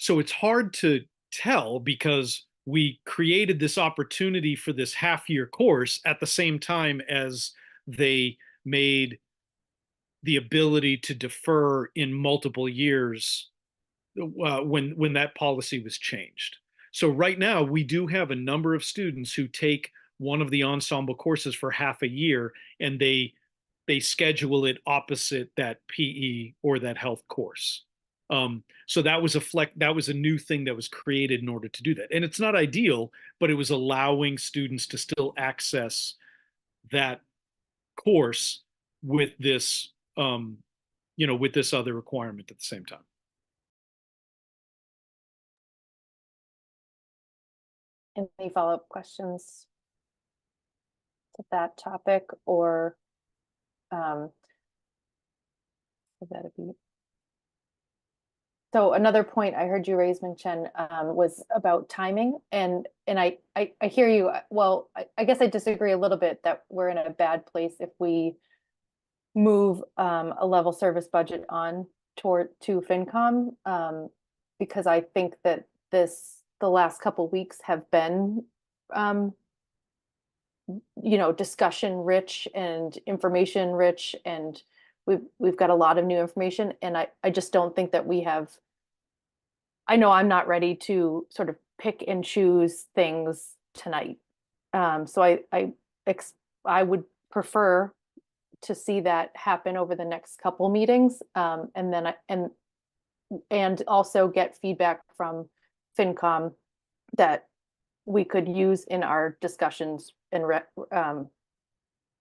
Speaker 9: it's hard to tell because we created this opportunity for this half-year course at the same time as they made the ability to defer in multiple years when that policy was changed. So right now we do have a number of students who take one of the ensemble courses for half a year, and they schedule it opposite that PE or that health course. So that was a new thing that was created in order to do that. And it's not ideal, but it was allowing students to still access that course with this, with this other requirement at the same time.
Speaker 1: Any follow-up questions to that topic, or would that be? So another point I heard you raise, Ming Chen, was about timing, and I hear you. Well, I guess I disagree a little bit that we're in a bad place if we move a level service budget on to FinCom, because I think that the last couple weeks have been discussion rich and information rich, and we've got a lot of new information, and I just don't think that we have. I know I'm not ready to sort of pick and choose things tonight. So I would prefer to see that happen over the next couple meetings, and then and also get feedback from FinCom that we could use in our discussions and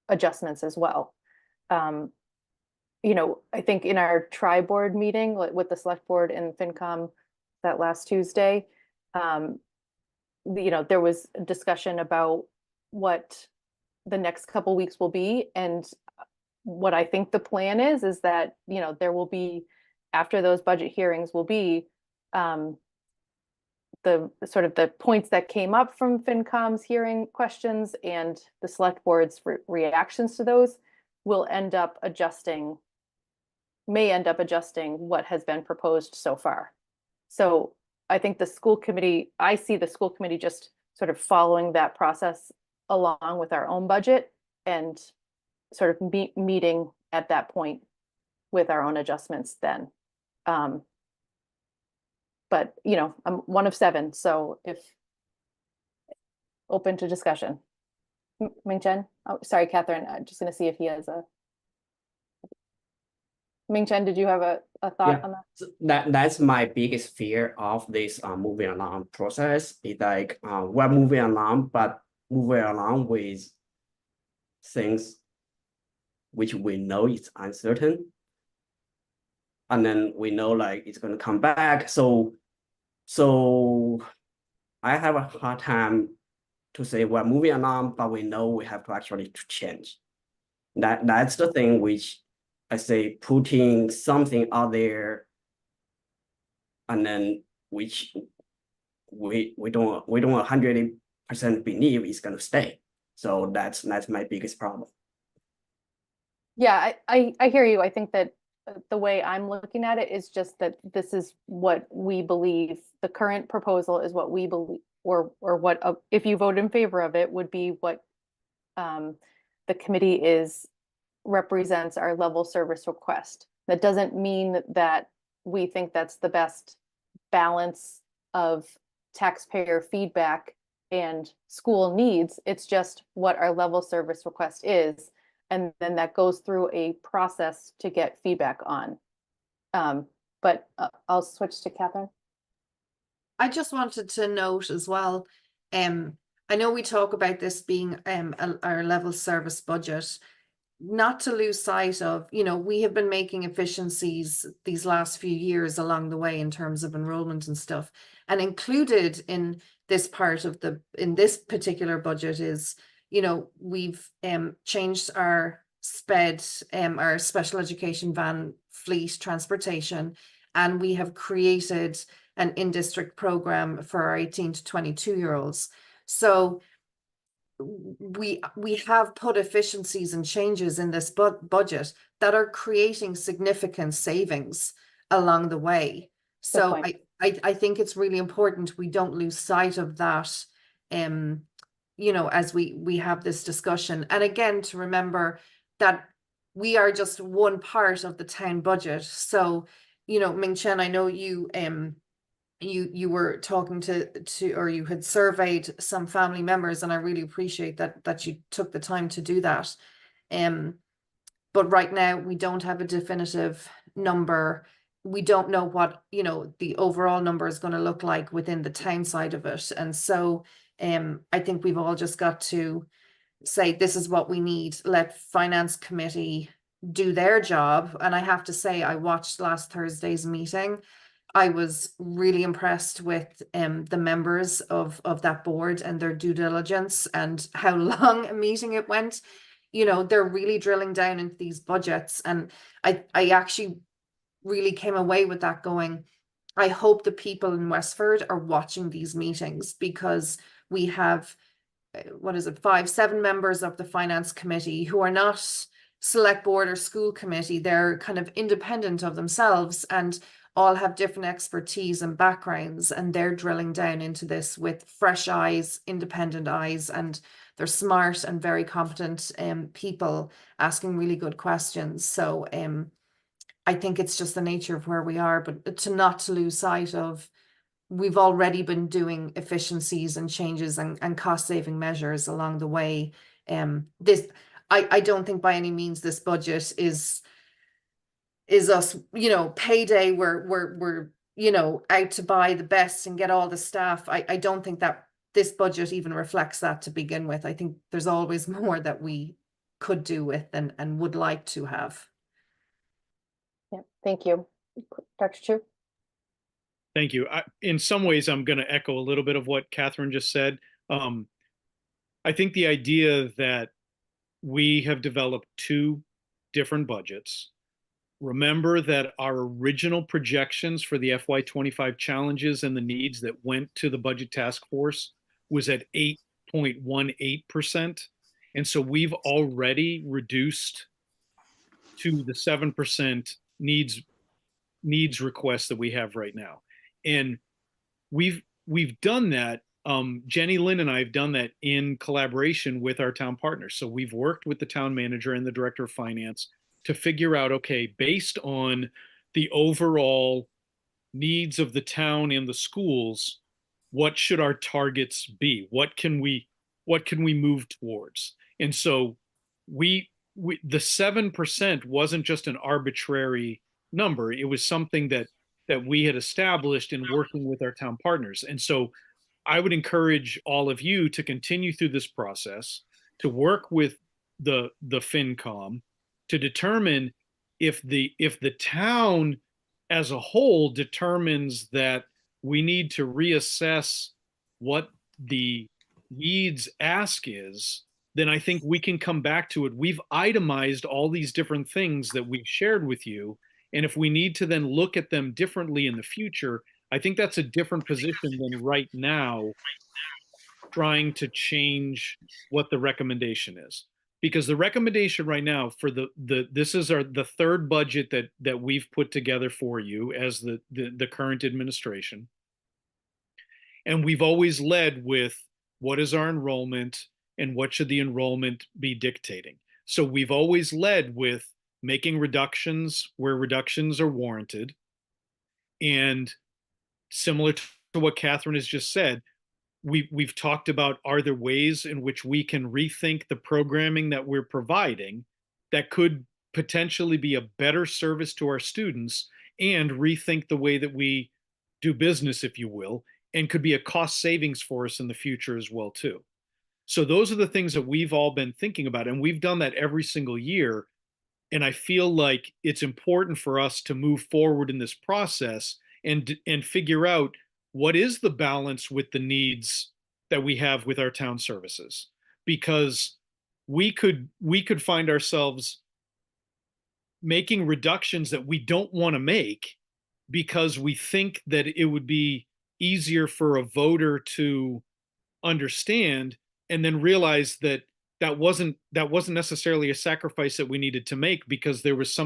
Speaker 1: adjustments as well. I think in our tri-board meeting with the select board and FinCom that last Tuesday, there was a discussion about what the next couple weeks will be, and what I think the plan is that there will be, after those budget hearings, will be the sort of the points that came up from FinCom's hearing questions and the select board's reactions to those will may end up adjusting what has been proposed so far. So I think I see the school committee just sort of following that process along with our own budget and sort of meeting at that point with our own adjustments then. But I'm one of 7, so if open to discussion. Ming Chen? Oh, sorry, Catherine. I'm just going to see if he has a. Ming Chen, did you have a thought on that?
Speaker 4: So that's my biggest fear of this moving along process. It's like we're moving along, but moving along with things which we know is uncertain. And then we know like it's going to come back. So I have a hard time to say we're moving along, but we know we have to actually change. That's the thing which I say putting something out there, and then which we don't 100% believe is going to stay. So that's my biggest problem.
Speaker 1: Yeah, I hear you. I think that the way I'm looking at it is just that this is what we believe. The current proposal is what we believe, or what, if you vote in favor of it, would be what the committee represents our level service request. That doesn't mean that we think that's the best balance of taxpayer feedback and school needs. It's just what our level service request is. And then that goes through a process to get feedback on. But I'll switch to Catherine.
Speaker 2: I just wanted to note as well, I know we talk about this being our level service budget, not to lose sight of, we have been making efficiencies these last few years along the way in terms of enrollment and stuff. And included in this part of in this particular budget is, we've changed our SPED, our special education van fleet transportation, and we have created an in-district program for our 18 to 22-year-olds. So we have put efficiencies and changes in this budget that are creating significant savings along the way. So I think it's really important we don't lose sight of that, as we have this discussion. And again, to remember that we are just one part of the town budget. So, Ming Chen, I know you were talking to or you had surveyed some family members, and I really appreciate that you took the time to do that. But right now we don't have a definitive number. We don't know what the overall number is going to look like within the town side of it. And so I think we've all just got to say, this is what we need. Let finance committee do their job. And I have to say, I watched last Thursday's meeting. I was really impressed with the members of that board and their due diligence and how long a meeting it went. They're really drilling down into these budgets. And I actually really came away with that going, I hope the people in Westford are watching these meetings, because we have, what is it, 7 members of the finance committee who are not select board or school committee. They're kind of independent of themselves and all have different expertise and backgrounds, and they're drilling down into this with fresh eyes, independent eyes, and they're smart and very competent people asking really good questions. So I think it's just the nature of where we are, but to lose sight of, we've already been doing efficiencies and changes and cost saving measures along the way. I don't think by any means this budget is us, payday. We're out to buy the best and get all the staff. I don't think that this budget even reflects that to begin with. I think there's always more that we could do with and would like to have.
Speaker 1: Yeah, thank you. Dr. Chu?
Speaker 9: Thank you. In some ways, I'm going to echo a little bit of what Catherine just said. I think the idea that we have developed 2 different budgets. Remember that our original projections for the FY25 challenges and the needs that went to the budget task force was at 8.18%. And so we've already reduced to the 7% needs request that we have right now. And we've done that. Jenny Lynn and I have done that in collaboration with our town partners. So we've worked with the town manager and the director of finance to figure out, okay, based on the overall needs of the town and the schools, what should our targets be? What can we move towards? And so the 7% wasn't just an arbitrary number. It was something that we had established in working with our town partners. And so I would encourage all of you to continue through this process, to work with the FinCom to determine if the town as a whole determines that we need to reassess what the needs ask is, then I think we can come back to it. We've itemized all these different things that we've shared with you. And if we need to then look at them differently in the future, I think that's a different position than right now trying to change what the recommendation is. Because the recommendation right now for this is the 3rd budget that we've put together for you as the current administration. And we've always led with what is our enrollment and what should the enrollment be dictating. So we've always led with making reductions where reductions are warranted. And similar to what Catherine has just said, we've talked about, are there ways in which we can rethink the programming that we're providing that could potentially be a better service to our students and rethink the way that we do business, if you will, and could be a cost savings for us in the future as well too. So those are the things that we've all been thinking about, and we've done that every single year. And I feel like it's important for us to move forward in this process and figure out what is the balance with the needs that we have with our town services, because we could find ourselves making reductions that we don't want to make because we think that it would be easier for a voter to understand, and then realize that that wasn't necessarily a sacrifice that we needed to make, because there was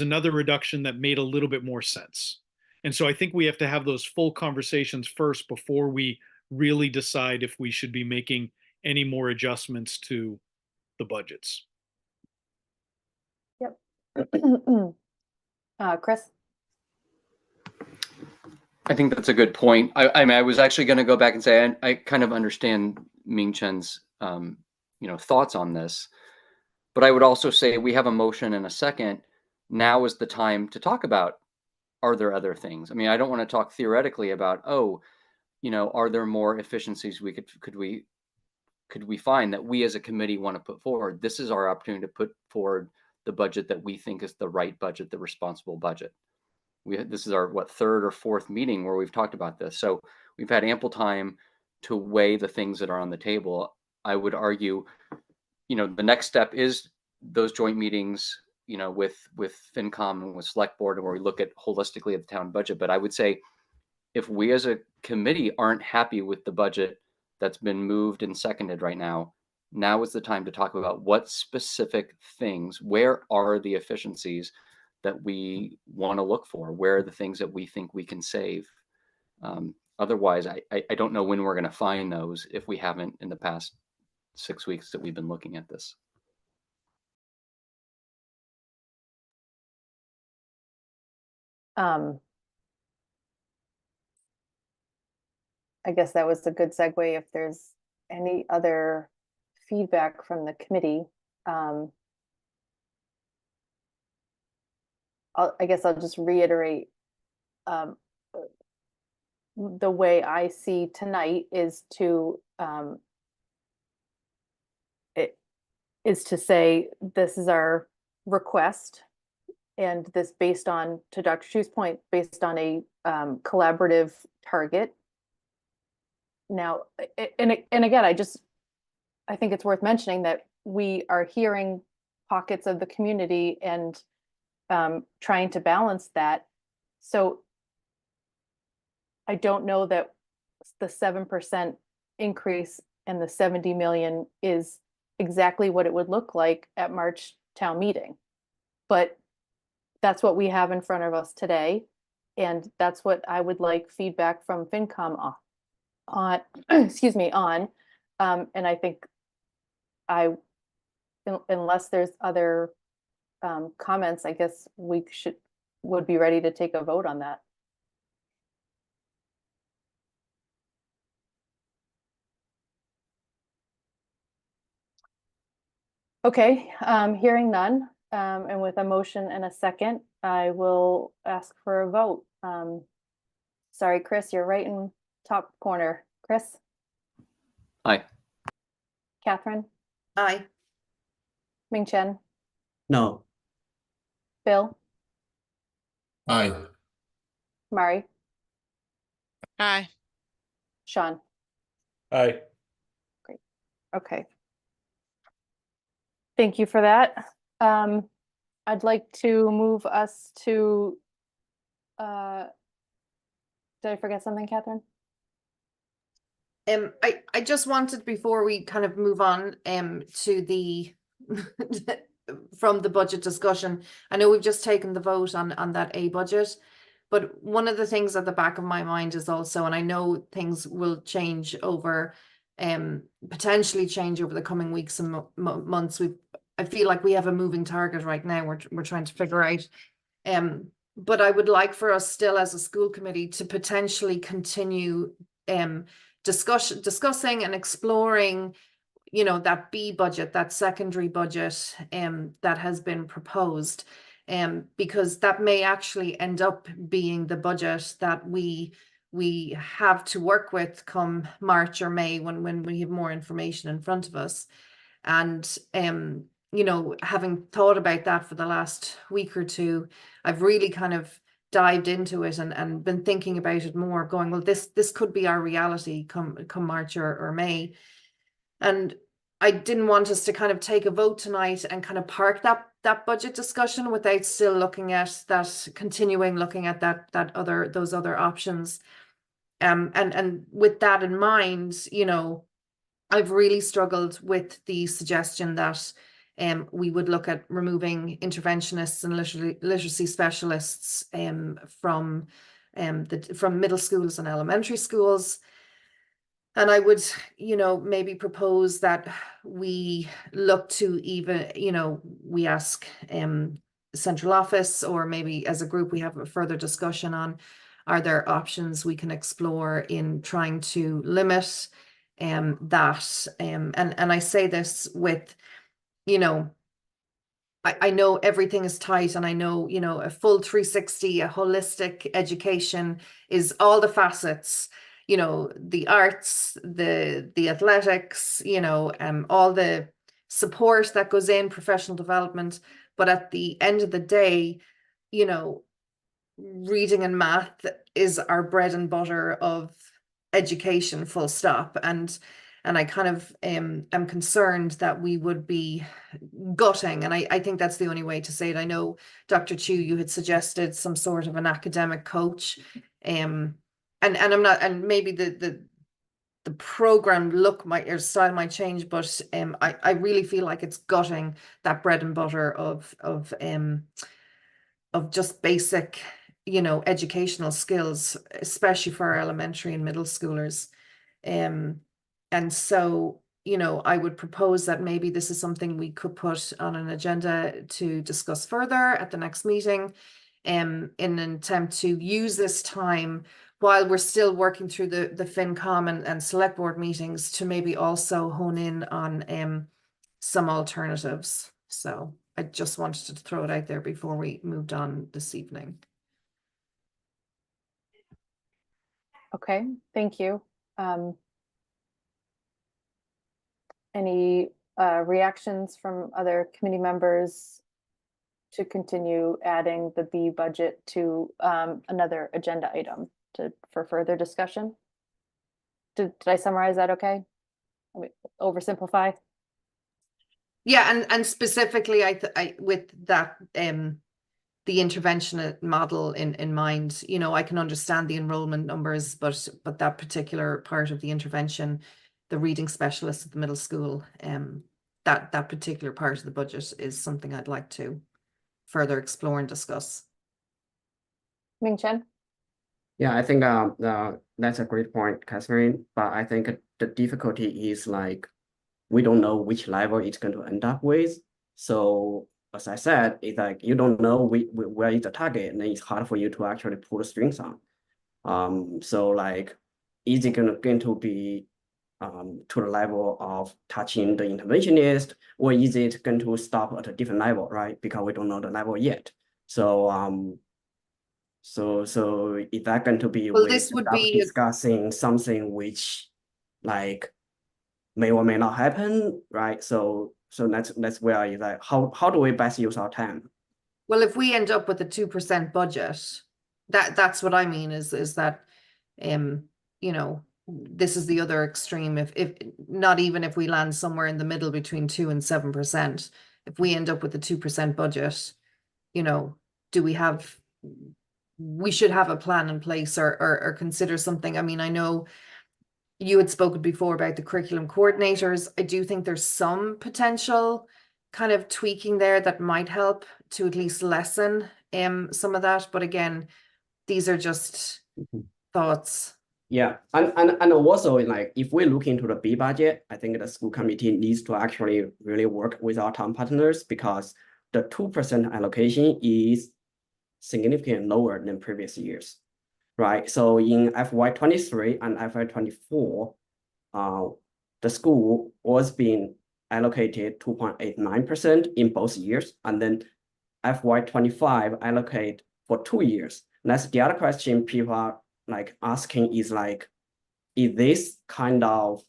Speaker 9: another reduction that made a little bit more sense. And so I think we have to have those full conversations first before we really decide if we should be making any more adjustments to the budgets.
Speaker 1: Yep. Chris?
Speaker 3: I think that's a good point. I mean, I was actually going to go back and say I kind of understand Ming Chen's thoughts on this, but I would also say we have a motion and a second. Now is the time to talk about, are there other things? I mean, I don't want to talk theoretically about, are there more efficiencies could we find that we as a committee want to put forward? This is our opportunity to put forward the budget that we think is the right budget, the responsible budget. This is our 3rd or 4th meeting where we've talked about this. So we've had ample time to weigh the things that are on the table. I would argue, the next step is those joint meetings with FinCom and with Select Board, where we look at holistically at the town budget. But I would say if we as a committee aren't happy with the budget that's been moved and seconded right now, now is the time to talk about what specific things, where are the efficiencies that we want to look for, where are the things that we think we can save. Otherwise, I don't know when we're going to find those if we haven't in the past 6 weeks that we've been looking at this.
Speaker 1: I guess that was a good segue. If there's any other feedback from the committee, I guess I'll just reiterate, the way I see tonight is to say this is our request, and this based on, to Dr. Chu's point, based on a collaborative target. Now, and again, I think it's worth mentioning that we are hearing pockets of the community and trying to balance that. So I don't know that the 7% increase and the 70 million is exactly what it would look like at March town meeting. But that's what we have in front of us today. And that's what I would like feedback from FinCom on, excuse me, on. And I think unless there's other comments, I guess we would be ready to take a vote on that. Okay, hearing none, and with a motion and a second, I will ask for a vote. Sorry, Chris, you're right in top corner. Chris?
Speaker 3: Aye.
Speaker 1: Catherine?
Speaker 2: Aye.
Speaker 1: Ming Chen?
Speaker 4: No.
Speaker 1: Bill?
Speaker 5: Aye.
Speaker 1: Mari?
Speaker 6: Aye.
Speaker 1: Sean?
Speaker 5: Aye.
Speaker 1: Okay. Thank you for that. I'd like to move us to, did I forget something, Catherine?
Speaker 2: I just wanted, before we kind of move on to the from the budget discussion, I know we've just taken the vote on that A budget, but one of the things at the back of my mind is also, and I know things will change over, potentially change over the coming weeks and months. I feel like we have a moving target right now. We're trying to figure out, but I would like for us still as a school committee to potentially continue discussing and exploring, that B budget, that secondary budget that has been proposed, because that may actually end up being the budget that we have to work with come March or May when we have more information in front of us. And having thought about that for the last week or two, I've really kind of dived into it and been thinking about it more, going, well, this could be our reality come March or May. And I didn't want us to kind of take a vote tonight and kind of park that budget discussion without still looking at that, continuing looking at those other options. And with that in mind, I've really struggled with the suggestion that we would look at removing interventionists and literacy specialists from middle schools and elementary schools. And I would, maybe propose that we look to even, we ask central office, or maybe as a group we have a further discussion on, are there options we can explore in trying to limit that. And I say this with, I know everything is tight, and I know, a full 360, a holistic education is all the facets, the arts, the athletics, all the support that goes in, professional development. But at the end of the day, reading and math is our bread and butter of education, full stop. And And I kind of am concerned that we would be gutting, and I think that's the only way to say it. I know, Dr. Chu, you had suggested some sort of an academic coach, and I'm not, and maybe the program look might, or style might change, but I really feel like it's gutting that bread and butter of just basic, you know, educational skills, especially for our elementary and middle schoolers. And so, you know, I would propose that maybe this is something we could put on an agenda to discuss further at the next meeting, in an attempt to use this time while we're still working through the FinCom and select board meetings to maybe also hone in on some alternatives. So I just wanted to throw it out there before we moved on this evening.
Speaker 1: Okay, thank you. Any reactions from other committee members to continue adding the B budget to another agenda item for further discussion? Did I summarize that okay? I mean, oversimplify?
Speaker 2: Yeah, and specifically, I with that the intervention model in mind, you know, I can understand the enrollment numbers, but that particular part of the intervention, the reading specialist at the middle school, that particular part of the budget is something I'd like to further explore and discuss.
Speaker 1: Ming Chen?
Speaker 4: Yeah, I think that's a great point, Catherine. But I think the difficulty is like we don't know which level it's going to end up with. So as I said, it's like you don't know where is the target, and then it's hard for you to actually pull the strings on. So like, is it going to be to the level of touching the interventionist, or is it going to stop at a different level, right? Because we don't know the level yet. So so is that going to be
Speaker 2: Well, this would be
Speaker 4: discussing something which like may or may not happen, right? So that's where you like how do we best use our time?
Speaker 2: Well, if we end up with a 2% budget, that's what I mean is that you know, this is the other extreme. If not, even if we land somewhere in the middle between 2 and 7%, if we end up with a 2% budget, you know, we should have a plan in place or consider something. I mean, I know you had spoken before about the curriculum coordinators. I do think there's some potential kind of tweaking there that might help to at least lessen some of that. But again, these are just thoughts.
Speaker 4: Yeah, and also like if we look into the B budget, I think the school committee needs to actually really work with our town partners, because the 2% allocation is significantly lower than previous years, right? So in FY23 and FY24, the school was being allocated 2.89% in both years, and then FY25 allocate for 2 years. And that's the other question people are like asking is like, is this kind of,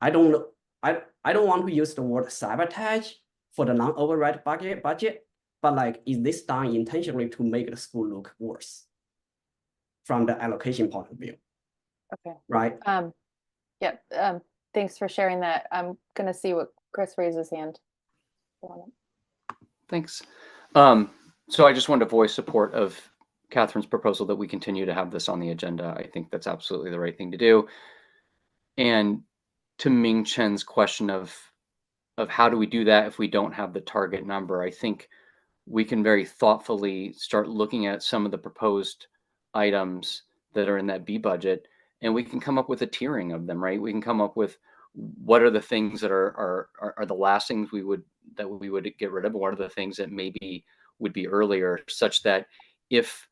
Speaker 4: I don't know, I don't want to use the word sabotage for the non-override budget, but like, is this done intentionally to make the school look worse from the allocation point of view?
Speaker 1: Okay.
Speaker 4: Right.
Speaker 1: Yeah. Thanks for sharing that. I'm gonna see what Chris raised his hand.
Speaker 3: Thanks. So I just wanted to voice support of Catherine's proposal that we continue to have this on the agenda. I think that's absolutely the right thing to do. And to Ming Chen's question of how do we do that if we don't have the target number, I think we can very thoughtfully start looking at some of the proposed items that are in that B budget, and we can come up with a tiering of them, right? We can come up with what are the things that are the last things we would get rid of, and what are the things that maybe would be earlier, such that if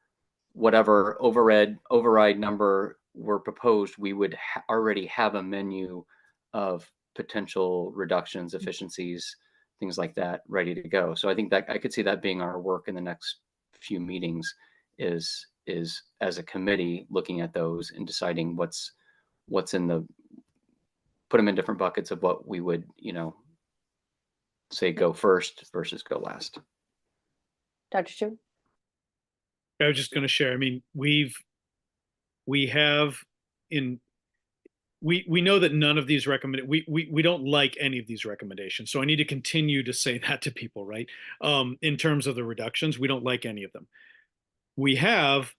Speaker 3: whatever override number were proposed, we would already have a menu of potential reductions, efficiencies, things like that ready to go. So I think that I could see that being our work in the next few meetings is as a committee looking at those and deciding what's in the, put them in different buckets of what we would, you know, say go first versus go last.
Speaker 1: Dr. Chu?
Speaker 9: I was just going to share. I mean, we have we know that none of these we don't like any of these recommendations. So I need to continue to say that to people, right? In terms of the reductions, we don't like any of them. We have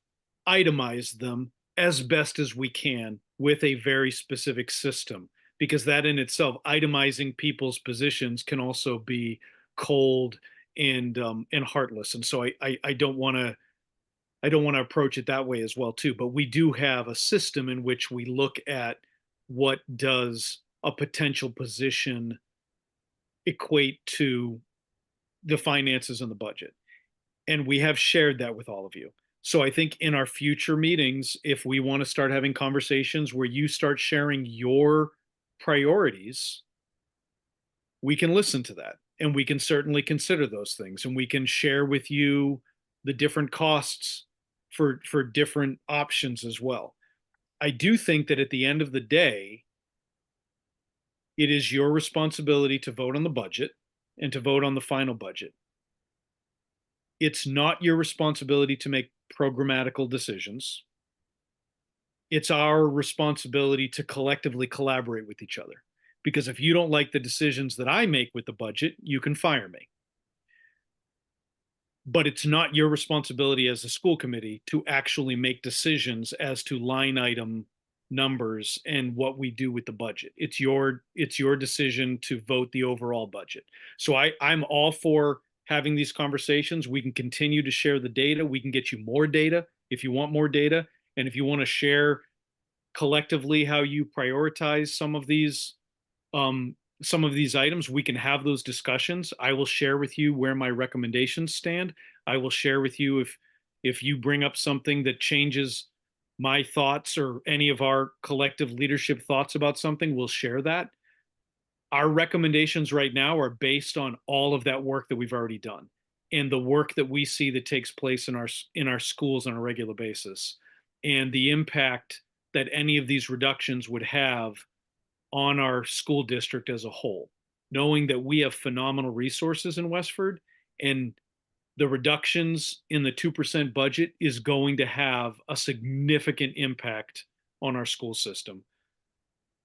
Speaker 9: itemized them as best as we can with a very specific system, because that in itself, itemizing people's positions can also be cold and heartless. And so I don't want to approach it that way as well too. But we do have a system in which we look at what does a potential position equate to the finances and the budget. And we have shared that with all of you. So I think in our future meetings, if we want to start having conversations where you start sharing your priorities, we can listen to that, and we can certainly consider those things, and we can share with you the different costs for different options as well. I do think that at the end of the day, it is your responsibility to vote on the budget and to vote on the final budget. It's not your responsibility to make programmatical decisions. It's our responsibility to collectively collaborate with each other. Because if you don't like the decisions that I make with the budget, you can fire me. But it's not your responsibility as a school committee to actually make decisions as to line item numbers and what we do with the budget. It's your decision to vote the overall budget. So I'm all for having these conversations. We can continue to share the data. We can get you more data if you want more data. And if you want to share collectively how you prioritize some of these items, we can have those discussions. I will share with you where my recommendations stand. I will share with you if you bring up something that changes my thoughts or any of our collective leadership thoughts about something, we'll share that. Our recommendations right now are based on all of that work that we've already done and the work that we see that takes place in our schools on a regular basis, and the impact that any of these reductions would have on our school district as a whole, knowing that we have phenomenal resources in Westford, and the reductions in the 2% budget is going to have a significant impact on our school system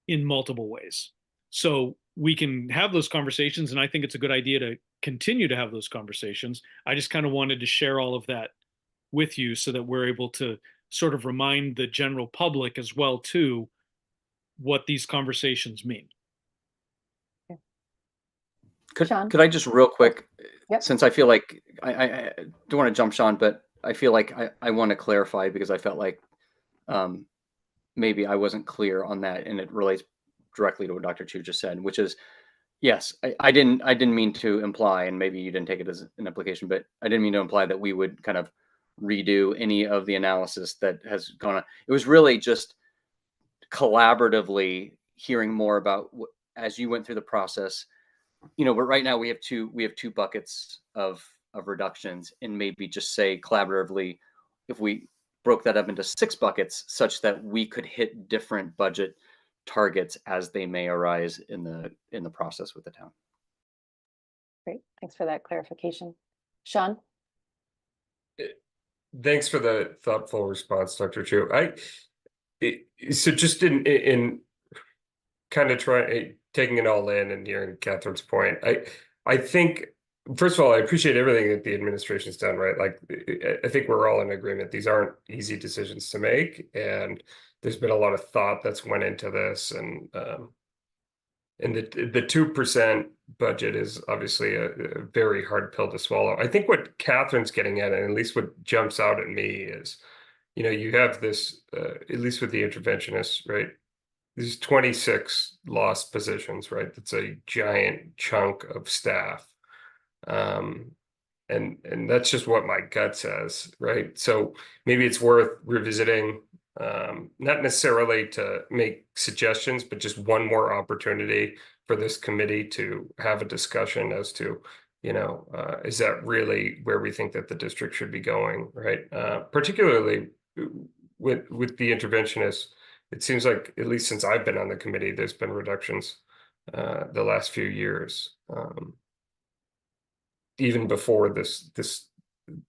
Speaker 9: in multiple ways. So we can have those conversations, and I think it's a good idea to continue to have those conversations. I just kind of wanted to share all of that with you so that we're able to sort of remind the general public as well too what these conversations mean.
Speaker 1: Sean?
Speaker 3: Could I just real quick,
Speaker 1: Yep.
Speaker 3: since I feel like I don't want to jump Sean, but I feel like I want to clarify, because I felt like maybe I wasn't clear on that, and it relates directly to what Dr. Chu just said, which is, yes, I didn't mean to imply, and maybe you didn't take it as an implication, but I didn't mean to imply that we would kind of redo any of the analysis that has gone on. It was really just collaboratively hearing more about as you went through the process, but right now we have two buckets of reductions, and maybe just say collaboratively, if we broke that up into 6 buckets such that we could hit different budget targets as they may arise in the process with the town.
Speaker 1: Great, thanks for that clarification. Sean?
Speaker 11: Thanks for the thoughtful response, Dr. Chu. So just in kind of taking it all in and hearing Catherine's point, I think, first of all, I appreciate everything that the administration's done, right? Like, I think we're all in agreement. These aren't easy decisions to make, and there's been a lot of thought that's went into this, and the 2% budget is obviously a very hard pill to swallow. I think what Catherine's getting at, and at least what jumps out at me, is, you have this, at least with the interventionists, right? There's 26 lost positions, right? That's a giant chunk of staff. And that's just what my gut says, right? So maybe it's worth revisiting, not necessarily to make suggestions, but just one more opportunity for this committee to have a discussion as to, is that really where we think that the district should be going, right? Particularly with the interventionists, it seems like, at least since I've been on the committee, there's been reductions the last few years, even before the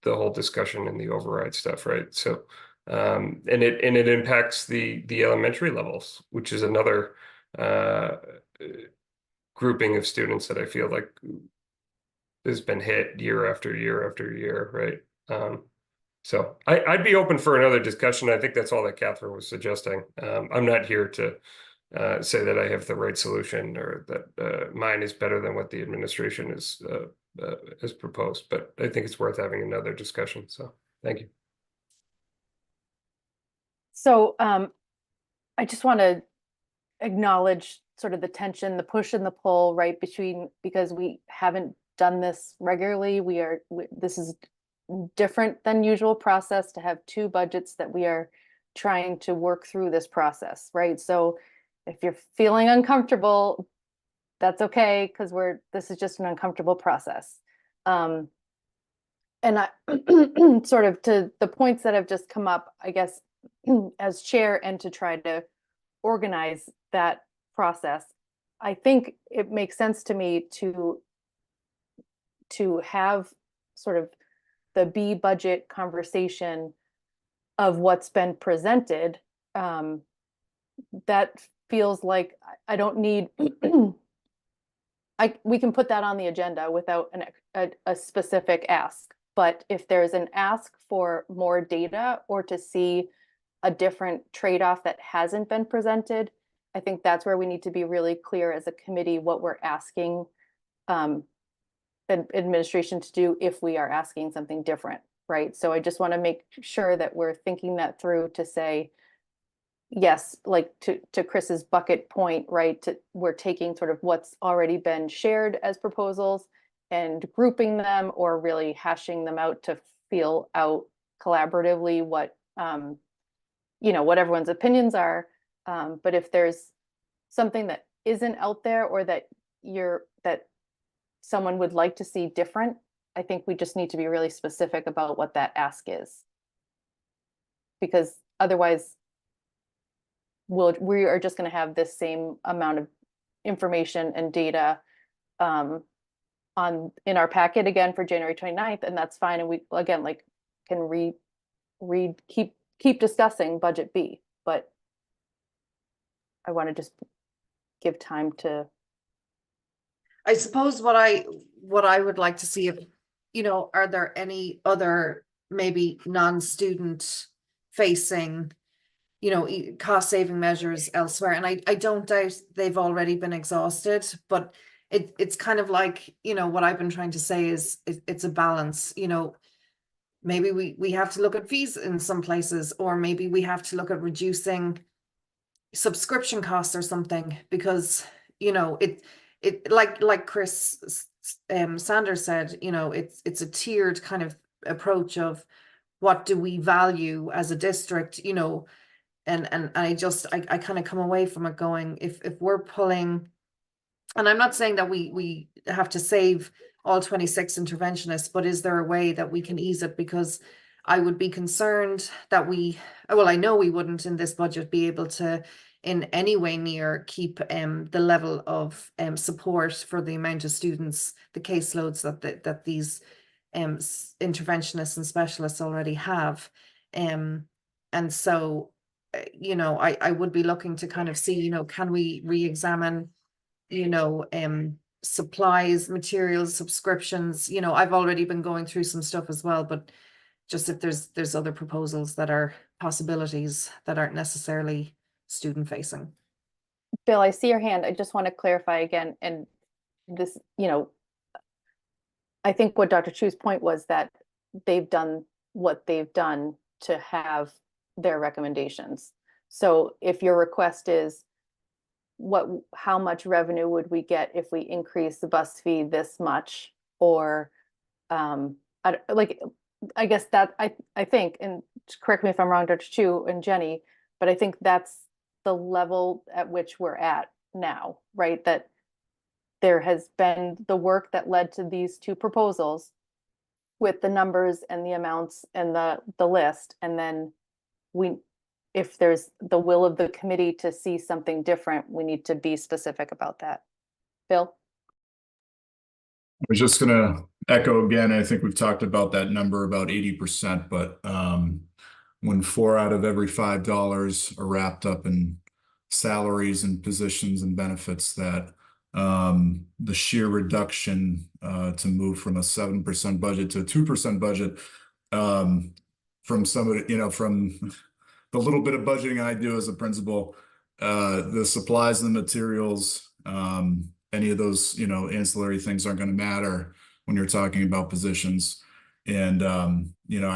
Speaker 11: whole discussion and the override stuff, right? So And it impacts the elementary levels, which is another grouping of students that I feel like has been hit year after year after year, right? So I'd be open for another discussion. I think that's all that Catherine was suggesting. I'm not here to say that I have the right solution or that mine is better than what the administration has proposed, but I think it's worth having another discussion. So thank you.
Speaker 1: So I just want to acknowledge sort of the tension, the push and the pull, right, because we haven't done this regularly. This is different than usual process to have two budgets that we are trying to work through this process, right? So if you're feeling uncomfortable, that's okay, because this is just an uncomfortable process. And I sort of to the points that have just come up, I guess, as chair and to try to organize that process, I think it makes sense to me to have sort of the B budget conversation of what's been presented. That feels like I don't need, we can put that on the agenda without a specific ask. But if there's an ask for more data or to see a different trade-off that hasn't been presented, I think that's where we need to be really clear as a committee what we're asking administration to do if we are asking something different, right? So I just want to make sure that we're thinking that through to say, yes, like to Chris's bucket point, right? We're taking sort of what's already been shared as proposals and grouping them or really hashing them out to feel out collaboratively what what everyone's opinions are. But if there's something that isn't out there or that someone would like to see different, I think we just need to be really specific about what that ask is. Because otherwise, we are just going to have this same amount of information and data in our packet again for January 29th, and that's fine. And we again can keep discussing budget B, but I want to just give time to.
Speaker 2: I suppose what I would like to see, if are there any other maybe non-student facing cost saving measures elsewhere? And I don't doubt they've already been exhausted, but it's kind of like, what I've been trying to say is it's a balance. Maybe we have to look at fees in some places, or maybe we have to look at reducing subscription costs or something, because it like Chris Sanders said, it's a tiered kind of approach of what do we value as a district, and I kind of come away from it going, if we're pulling, and I'm not saying that we have to save all 26 interventionists, but is there a way that we can ease it? Because I would be concerned that I know we wouldn't in this budget be able to in any way near keep the level of support for the amount of students, the caseloads that these interventionists and specialists already have. And so, I would be looking to kind of see, can we re-examine, supplies, materials, subscriptions. I've already been going through some stuff as well, but just if there's other proposals that are possibilities that aren't necessarily student facing.
Speaker 1: Bill, I see your hand. I just want to clarify again, and this, I think what Dr. Chu's point was that they've done what they've done to have their recommendations. So if your request is how much revenue would we get if we increase the bus fee this much, or I guess that I think, and correct me if I'm wrong, Dr. Chu and Jenny, but I think that's the level at which we're at now, right? That there has been the work that led to these two proposals with the numbers and the amounts and the list, and then if there's the will of the committee to see something different, we need to be specific about that. Bill?
Speaker 5: I was just going to echo again, I think we've talked about that number about 80%, but when 4 out of every $5 are wrapped up in salaries and positions and benefits, that the sheer reduction to move from a 7% budget to a 2% budget, from somebody, you know, from the little bit of budgeting I do as a principal, the supplies and the materials, any of those, you know, ancillary things aren't going to matter when you're talking about positions. And you know,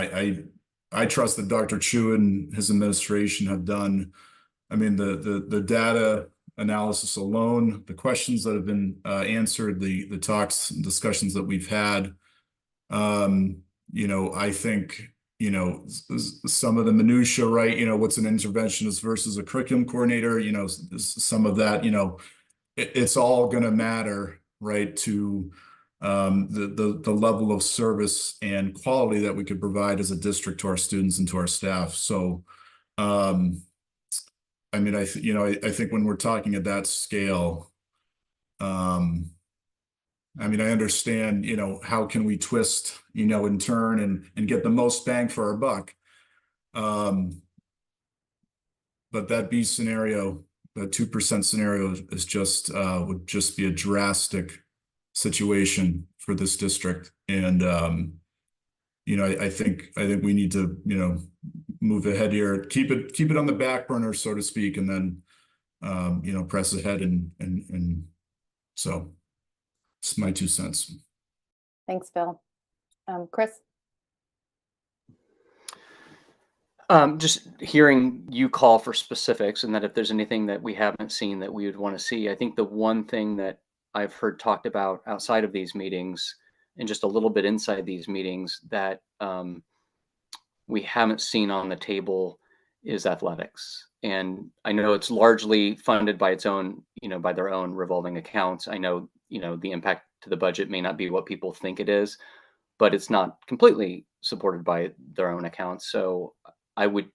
Speaker 5: I trust that Dr. Chu and his administration have done, I mean, the data analysis alone, the questions that have been answered, the talks and discussions that we've had, you know, I think, you know, some of the minutia, right? You know, what's an interventionist versus a curriculum coordinator, you know, some of that, you know, it's all going to matter, right, to the level of service and quality that we could provide as a district to our students and to our staff. So, I mean, I think when we're talking at that scale, I mean, I understand, you know, how can we twist, you know, and turn and get the most bang for our buck. But that B scenario, the 2% scenario is just would just be a drastic situation for this district. And you know, I think we need to, you know, move ahead here, keep it on the back burner, so to speak, and then you know, press ahead and so it's my 2 cents.
Speaker 1: Thanks, Bill. Chris?
Speaker 3: Just hearing you call for specifics, and that if there's anything that we haven't seen that we would want to see. I think the one thing that I've heard talked about outside of these meetings and just a little bit inside these meetings that we haven't seen on the table is athletics. And I know it's largely funded by its own, you know, by their own revolving accounts. I know, you know, the impact to the budget may not be what people think it is, but it's not completely supported by their own accounts. So I'm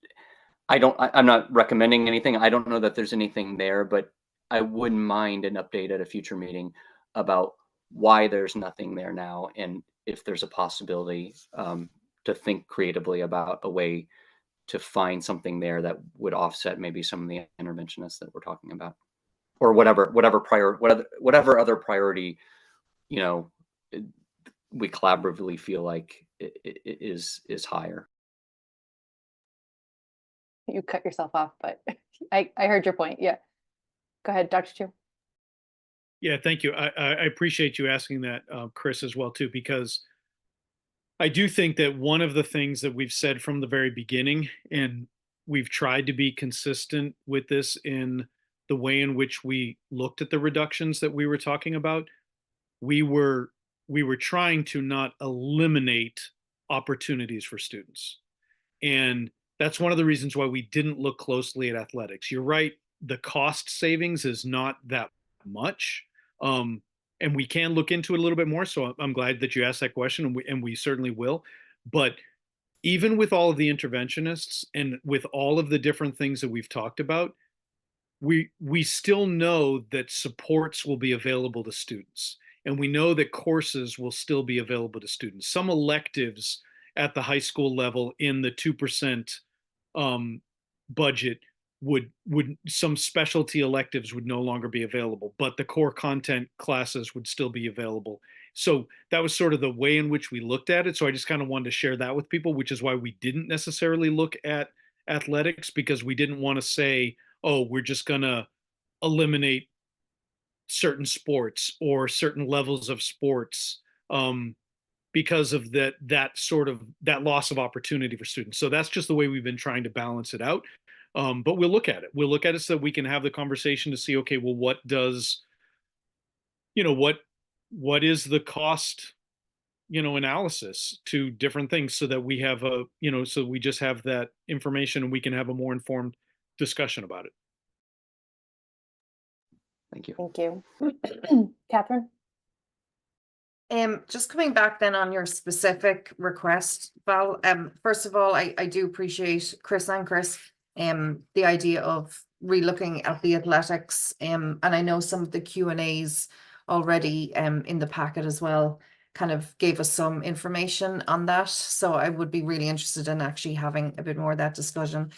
Speaker 3: not recommending anything. I don't know that there's anything there, but I wouldn't mind an update at a future meeting about why there's nothing there now, and if there's a possibility to think creatively about a way to find something there that would offset maybe some of the interventionists that we're talking about, or whatever other priority, you know, we collaboratively feel like it is higher.
Speaker 1: You cut yourself off, but I heard your point. Yeah. Go ahead, Dr. Chu.
Speaker 9: Yeah, thank you. I appreciate you asking that, Chris, as well, too, because I do think that one of the things that we've said from the very beginning, and we've tried to be consistent with this in the way in which we looked at the reductions that we were talking about, we were trying to not eliminate opportunities for students. And that's one of the reasons why we didn't look closely at athletics. You're right, the cost savings is not that much. And we can look into it a little bit more. So I'm glad that you asked that question, and we certainly will. But even with all of the interventionists and with all of the different things that we've talked about, we still know that supports will be available to students. And we know that courses will still be available to students. Some electives at the high school level in the 2% budget would some specialty electives would no longer be available, but the core content classes would still be available. So that was sort of the way in which we looked at it. So I just kind of wanted to share that with people, which is why we didn't necessarily look at athletics, because we didn't want to say, oh, we're just going to eliminate certain sports or certain levels of sports because of that loss of opportunity for students. So that's just the way we've been trying to balance it out. But we'll look at it. We'll look at it so that we can have the conversation to see, okay, well, what does, you know, what is the cost, you know, analysis to different things, so that we have a, you know, so we just have that information and we can have a more informed discussion about it.
Speaker 3: Thank you.
Speaker 1: Thank you. Catherine?
Speaker 2: Just coming back then on your specific request, Val, first of all, I do appreciate Chris, the idea of relooking at the athletics, and I know some of the Q&As already in the packet as well. kind of gave us some information on that. So I would be really interested in actually having a bit more of that discussion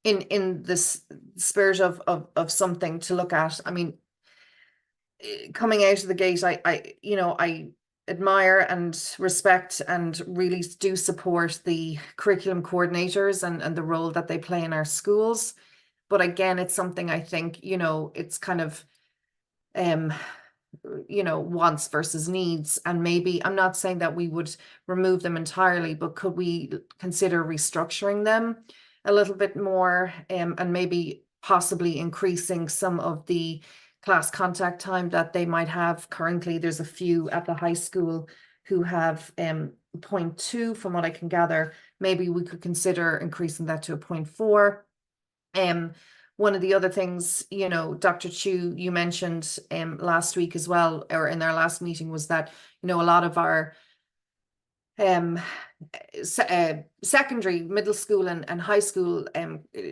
Speaker 2: in this spirit of something to look at. I mean, coming out of the gate, I admire and respect and really do support the curriculum coordinators and the role that they play in our schools. But again, it's something I think, it's kind of, wants versus needs. And maybe, I'm not saying that we would remove them entirely, but could we consider restructuring them a little bit more, and maybe possibly increasing some of the class contact time that they might have currently? There's a few at the high school who have 0.2 from what I can gather. Maybe we could consider increasing that to a 0.4. One of the other things, Dr. Chu, you mentioned last week as well, or in our last meeting, was that, a lot of our secondary, middle school and high school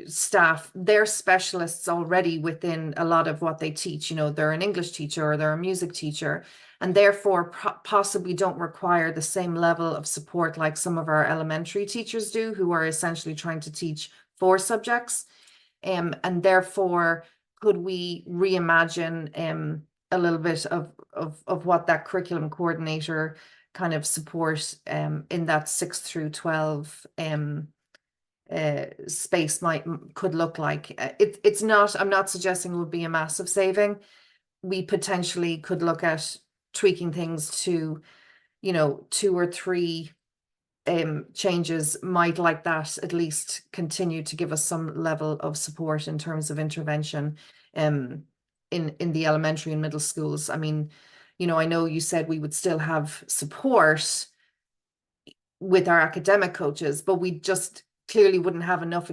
Speaker 2: staff, they're specialists already within a lot of what they teach. They're an English teacher or they're a music teacher, and therefore possibly don't require the same level of support like some of our elementary teachers do, who are essentially trying to teach 4 subjects. And therefore, could we reimagine a little bit of what that curriculum coordinator kind of support in that 6 through 12 space could look like? It's not, I'm not suggesting it would be a massive saving. We potentially could look at tweaking things to, 2 or 3 changes might, like that, at least continue to give us some level of support in terms of intervention in the elementary and middle schools. I mean, I know you said we would still have support with our academic coaches, but we just clearly wouldn't have enough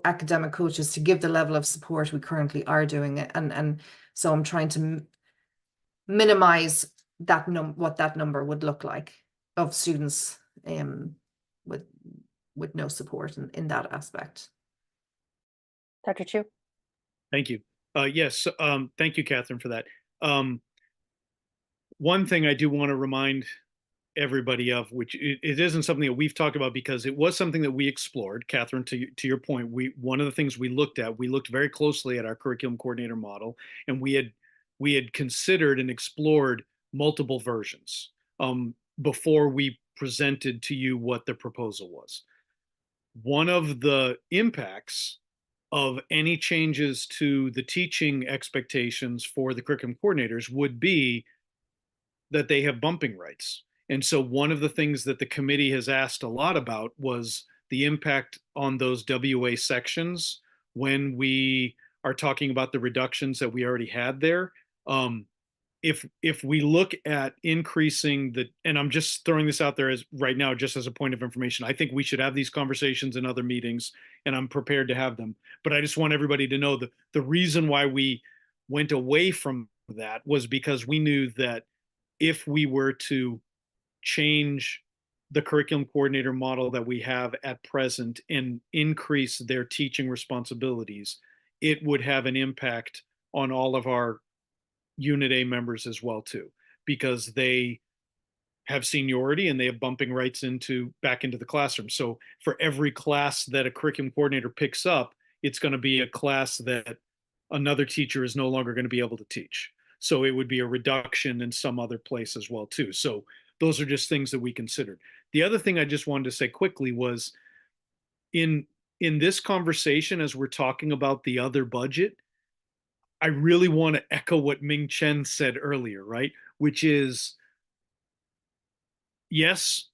Speaker 2: academic coaches to give the level of support we currently are doing it. And so I'm trying to minimize that what that number would look like of students with no support in that aspect.
Speaker 1: Dr. Chu?
Speaker 9: Thank you. Yes, thank you, Catherine, for that. One thing I do want to remind everybody of, which it isn't something that we've talked about because it was something that we explored, Catherine, to your point, one of the things we looked very closely at our curriculum coordinator model, and we had considered and explored multiple versions before we presented to you what the proposal was. One of the impacts of any changes to the teaching expectations for the curriculum coordinators would be that they have bumping rights. And so one of the things that the committee has asked a lot about was the impact on those WA sections when we are talking about the reductions that we already had there. If we look at increasing and I'm just throwing this out there as right now, just as a point of information, I think we should have these conversations in other meetings, and I'm prepared to have them. But I just want everybody to know that the reason why we went away from that was because we knew that if we were to change the curriculum coordinator model that we have at present and increase their teaching responsibilities, it would have an impact on all of our Unit A members as well too, because they have seniority and they have bumping rights back into the classroom. So for every class that a curriculum coordinator picks up, it's going to be a class that another teacher is no longer going to be able to teach. So it would be a reduction in some other place as well too. So those are just things that we considered. The other thing I just wanted to say quickly was in this conversation, as we're talking about the other budget, I really want to echo what Ming Chen said earlier, right? Which is, yes,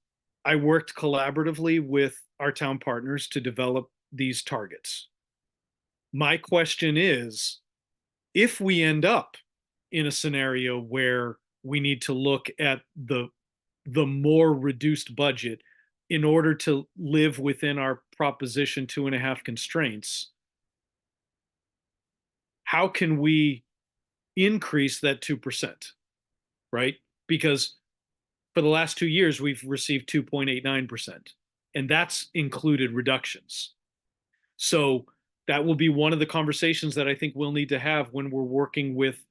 Speaker 9: I worked collaboratively with our town partners to develop these targets. My question is, if we end up in a scenario where we need to look at the more reduced budget in order to live within our Proposition 2.5 constraints, how can we increase that 2%, right? Because for the last 2 years, we've received 2.89%, and that's included reductions. So that will be one of the conversations that I think we'll need to have when we're working with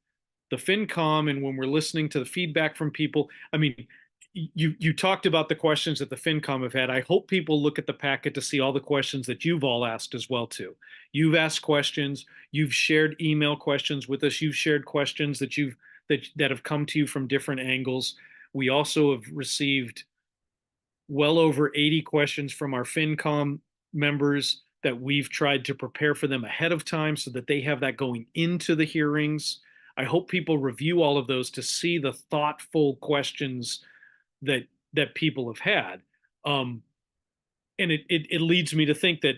Speaker 9: the FinCom and when we're listening to the feedback from people. I mean, you talked about the questions that the FinCom have had. I hope people look at the packet to see all the questions that you've all asked as well too. You've asked questions, you've shared email questions with us, you've shared questions that that have come to you from different angles. We also have received well over 80 questions from our FinCom members that we've tried to prepare for them ahead of time so that they have that going into the hearings. I hope people review all of those to see the thoughtful questions that people have had. And it leads me to think that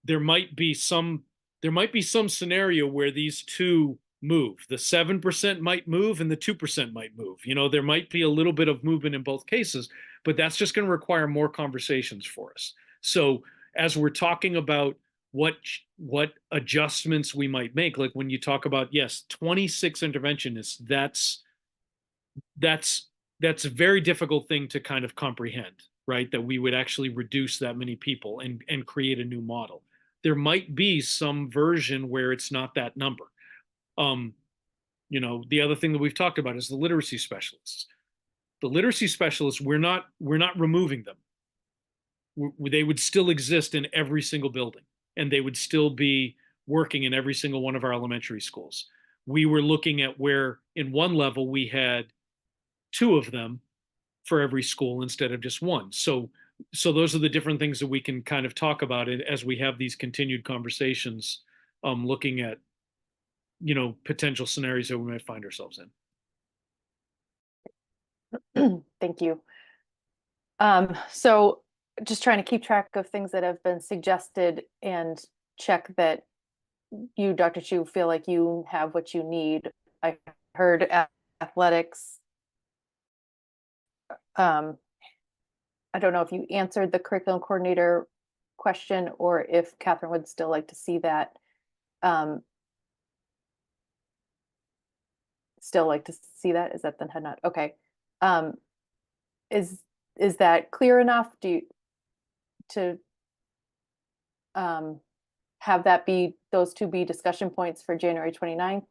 Speaker 9: there might be some scenario where these two move. The 7% might move and the 2% might move. You know, there might be a little bit of movement in both cases, but that's just going to require more conversations for us. So as we're talking about what adjustments we might make, like when you talk about, yes, 26 interventionists, that's a very difficult thing to kind of comprehend, right? That we would actually reduce that many people and create a new model. There might be some version where it's not that number. You know, the other thing that we've talked about is the literacy specialists. The literacy specialists, we're not removing them. They would still exist in every single building, and they would still be working in every single one of our elementary schools. We were looking at where in one level we had 2 of them for every school instead of just 1. So those are the different things that we can kind of talk about it as we have these continued conversations, looking at, you know, potential scenarios that we might find ourselves in.
Speaker 1: Thank you. So just trying to keep track of things that have been suggested and check that you, Dr. Chu, feel like you have what you need. I heard athletics. I don't know if you answered the curriculum coordinator question or if Catherine would still like to see that. Still like to see that? Is that the head nod? Okay. Is that clear enough? To have that be, those 2 be discussion points for January 29th?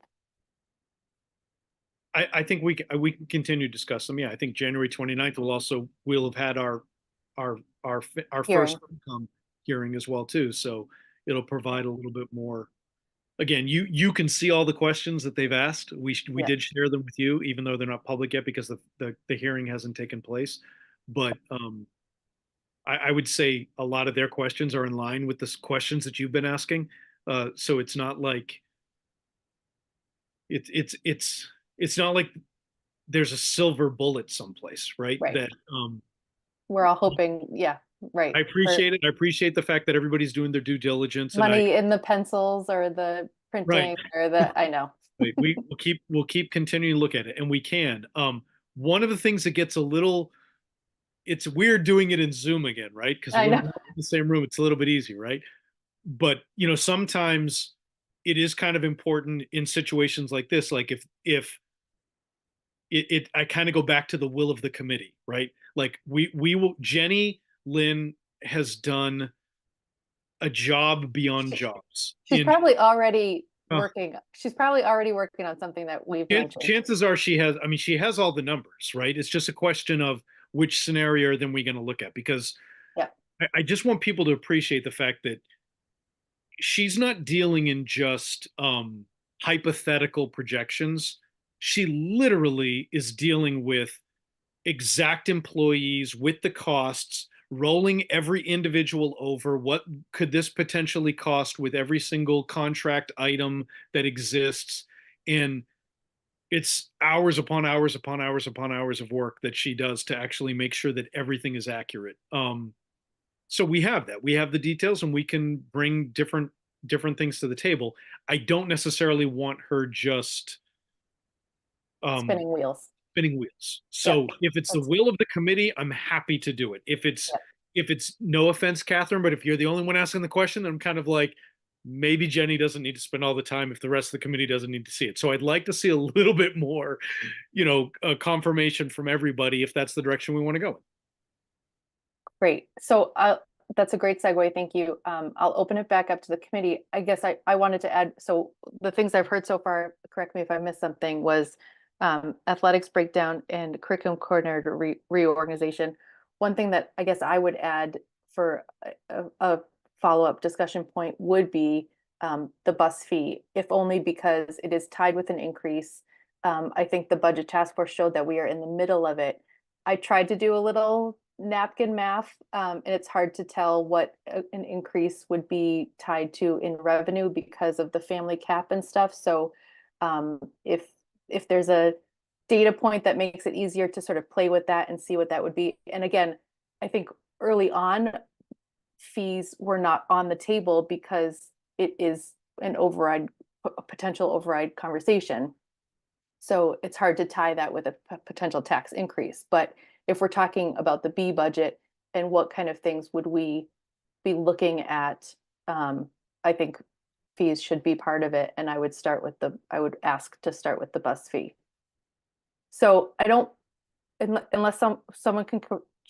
Speaker 9: I think we can continue to discuss them. Yeah, I think January 29th we'll have had our first hearing as well too. So it'll provide a little bit more. Again, you can see all the questions that they've asked. We did share them with you, even though they're not public yet because the hearing hasn't taken place. But I would say a lot of their questions are in line with the questions that you've been asking. So it's not like it's not like there's a silver bullet someplace, right?
Speaker 1: Right.
Speaker 9: That
Speaker 1: we're all hoping, yeah, right.
Speaker 9: I appreciate it. I appreciate the fact that everybody's doing their due diligence.
Speaker 1: Money in the pencils or the printing or the, I know.
Speaker 9: Right. We'll keep continuing to look at it, and we can. One of the things that gets it's weird doing it in Zoom again, right? Because we're in the same room. It's a little bit easier, right? But you know, sometimes it is kind of important in situations like this. Like if I kind of go back to the will of the committee, right? Like we will. Jenny Lynn has done a job beyond jobs.
Speaker 1: She's probably already working. She's probably already working on something that we've mentioned.
Speaker 9: Chances are she has all the numbers, right? It's just a question of which scenario then we're going to look at, because I just want people to appreciate the fact that she's not dealing in just hypothetical projections. She literally is dealing with exact employees with the costs, rolling every individual over. What could this potentially cost with every single contract item that exists? And it's hours upon hours upon hours upon hours of work that she does to actually make sure that everything is accurate. So we have that. We have the details, and we can bring different things to the table. I don't necessarily want her just
Speaker 1: spinning wheels.
Speaker 9: So if it's the will of the committee, I'm happy to do it. If it's no offense, Catherine, but if you're the only one asking the question, I'm kind of like, maybe Jenny doesn't need to spend all the time if the rest of the committee doesn't need to see it. So I'd like to see a little bit more, you know, confirmation from everybody if that's the direction we want to go.
Speaker 1: Great. So that's a great segue. Thank you. I'll open it back up to the committee. I guess I wanted to add, so the things I've heard so far, correct me if I missed something, was athletics breakdown and curriculum coordinator reorganization. One thing that I guess I would add for a follow-up discussion point would be the bus fee, if only because it is tied with an increase. I think the budget task force showed that we are in the middle of it. I tried to do a little napkin math, and it's hard to tell what an increase would be tied to in revenue because of the family cap and stuff. So if there's a data point that makes it easier to sort of play with that and see what that would be. And again, I think early on, fees were not on the table because it is an override, a potential override conversation. So it's hard to tie that with a potential tax increase. But if we're talking about the B budget and what kind of things would we be looking at, I think fees should be part of it. And I would ask to start with the bus fee. So I don't, unless someone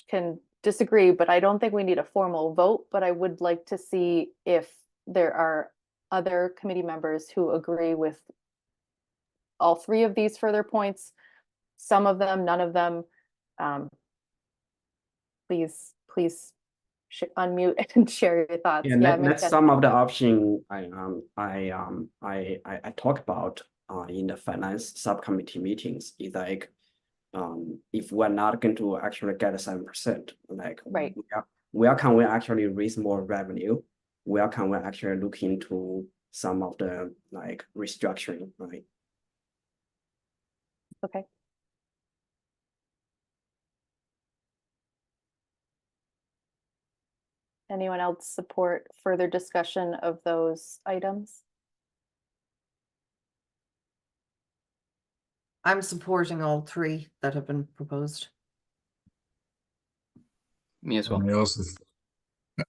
Speaker 1: can disagree, but I don't think we need a formal vote, but I would like to see if there are other committee members who agree with all three of these further points, some of them, none of them. Please unmute and share your thoughts.
Speaker 4: Yeah, that's some of the option I talked about in the finance subcommittee meetings. Is like if we're not going to actually get 7%, like
Speaker 1: right,
Speaker 4: where can we actually raise more revenue? Where can we actually look into some of the like restructuring, right?
Speaker 1: Okay. Anyone else support further discussion of those items?
Speaker 2: I'm supporting all three that have been proposed.
Speaker 3: Me as well.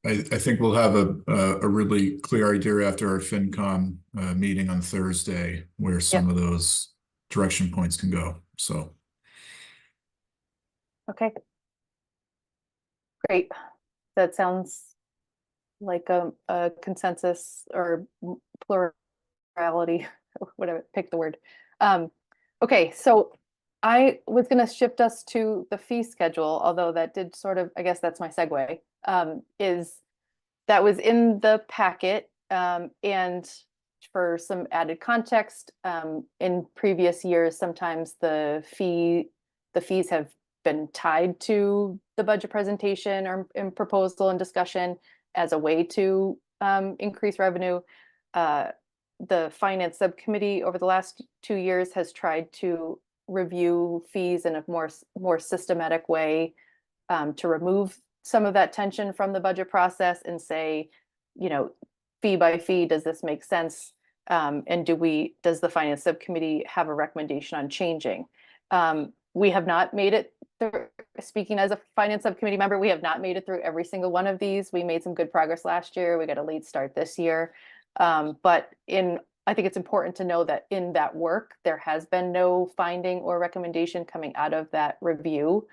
Speaker 5: I think we'll have a really clear idea after our FinCom meeting on Thursday where some of those direction points can go. So.
Speaker 1: Okay. Great. That sounds like a consensus or plurality, whatever, pick the word. Okay, so I was going to shift us to the fee schedule, although that did sort of, I guess that's my segue, is that was in the packet, and for some added context, in previous years, sometimes the fees have been tied to the budget presentation or in proposal and discussion as a way to increase revenue. The finance subcommittee over the last 2 years has tried to review fees in a more systematic way, to remove some of that tension from the budget process and say, fee by fee, does this make sense? And does the finance subcommittee have a recommendation on changing? We have not made it through, speaking as a finance subcommittee member, we have not made it through every single one of these. We made some good progress last year. We got a late start this year. But I think it's important to know that in that work, there has been no finding or recommendation coming out of that review.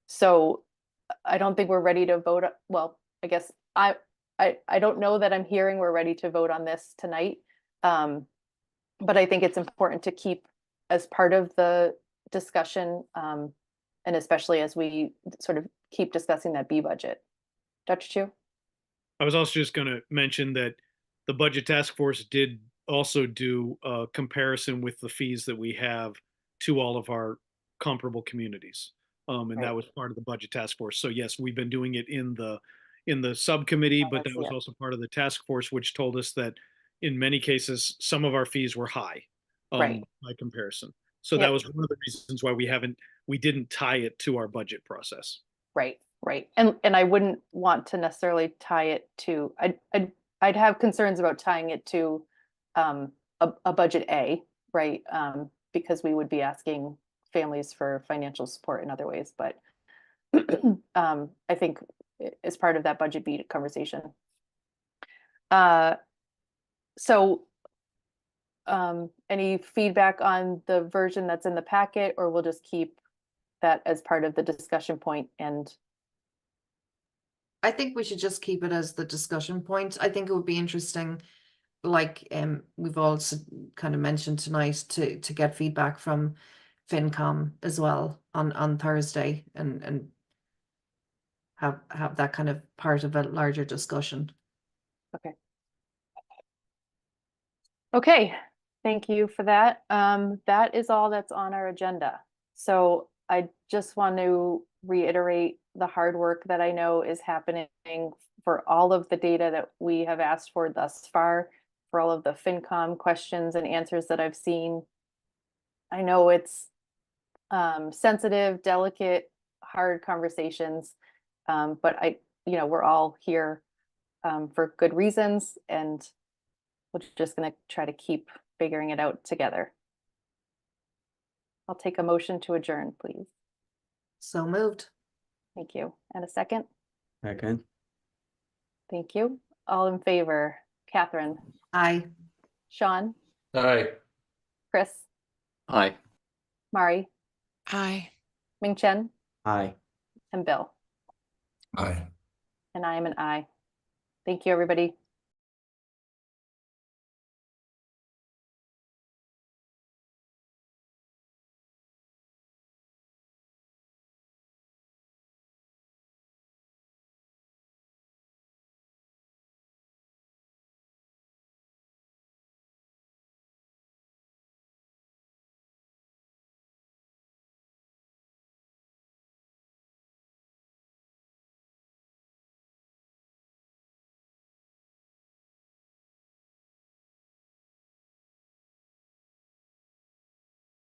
Speaker 1: So I don't think we're ready to vote. Well, I guess I don't know that I'm hearing we're ready to vote on this tonight. But I think it's important to keep as part of the discussion, and especially as we sort of keep discussing that B budget. Dr. Chu?
Speaker 9: I was also just going to mention that the budget task force did also do a comparison with the fees that we have to all of our comparable communities. And that was part of the budget task force. So yes, we've been doing it in the subcommittee, but that was also part of the task force, which told us that in many cases, some of our fees were high by comparison. So that was one of the reasons why we didn't tie it to our budget process.
Speaker 1: Right. And I wouldn't want to necessarily tie it to, I'd have concerns about tying it to a budget A, right? Because we would be asking families for financial support in other ways, but I think as part of that budget B conversation. So any feedback on the version that's in the packet, or we'll just keep that as part of the discussion point? And
Speaker 2: I think we should just keep it as the discussion point. I think it would be interesting like we've also kind of mentioned tonight, to get feedback from FinCom as well on Thursday, and have that kind of part of a larger discussion.
Speaker 1: Okay, thank you for that. That is all that's on our agenda. So I just want to reiterate the hard work that I know is happening for all of the data that we have asked for thus far, for all of the FinCom questions and answers that I've seen. I know it's sensitive, delicate, hard conversations, but we're all here for good reasons, and we're just going to try to keep figuring it out together. I'll take a motion to adjourn, please.
Speaker 2: So moved.
Speaker 1: Thank you. And a second?
Speaker 4: Second.
Speaker 1: Thank you. All in favor? Catherine?
Speaker 2: Aye.
Speaker 1: Sean?
Speaker 11: Aye.
Speaker 1: Chris?
Speaker 3: Aye.
Speaker 1: Mari?
Speaker 6: Aye.
Speaker 1: Ming Chen?
Speaker 4: Aye.
Speaker 1: And Bill?
Speaker 5: Aye.
Speaker 1: And I am an aye. Thank you, everybody.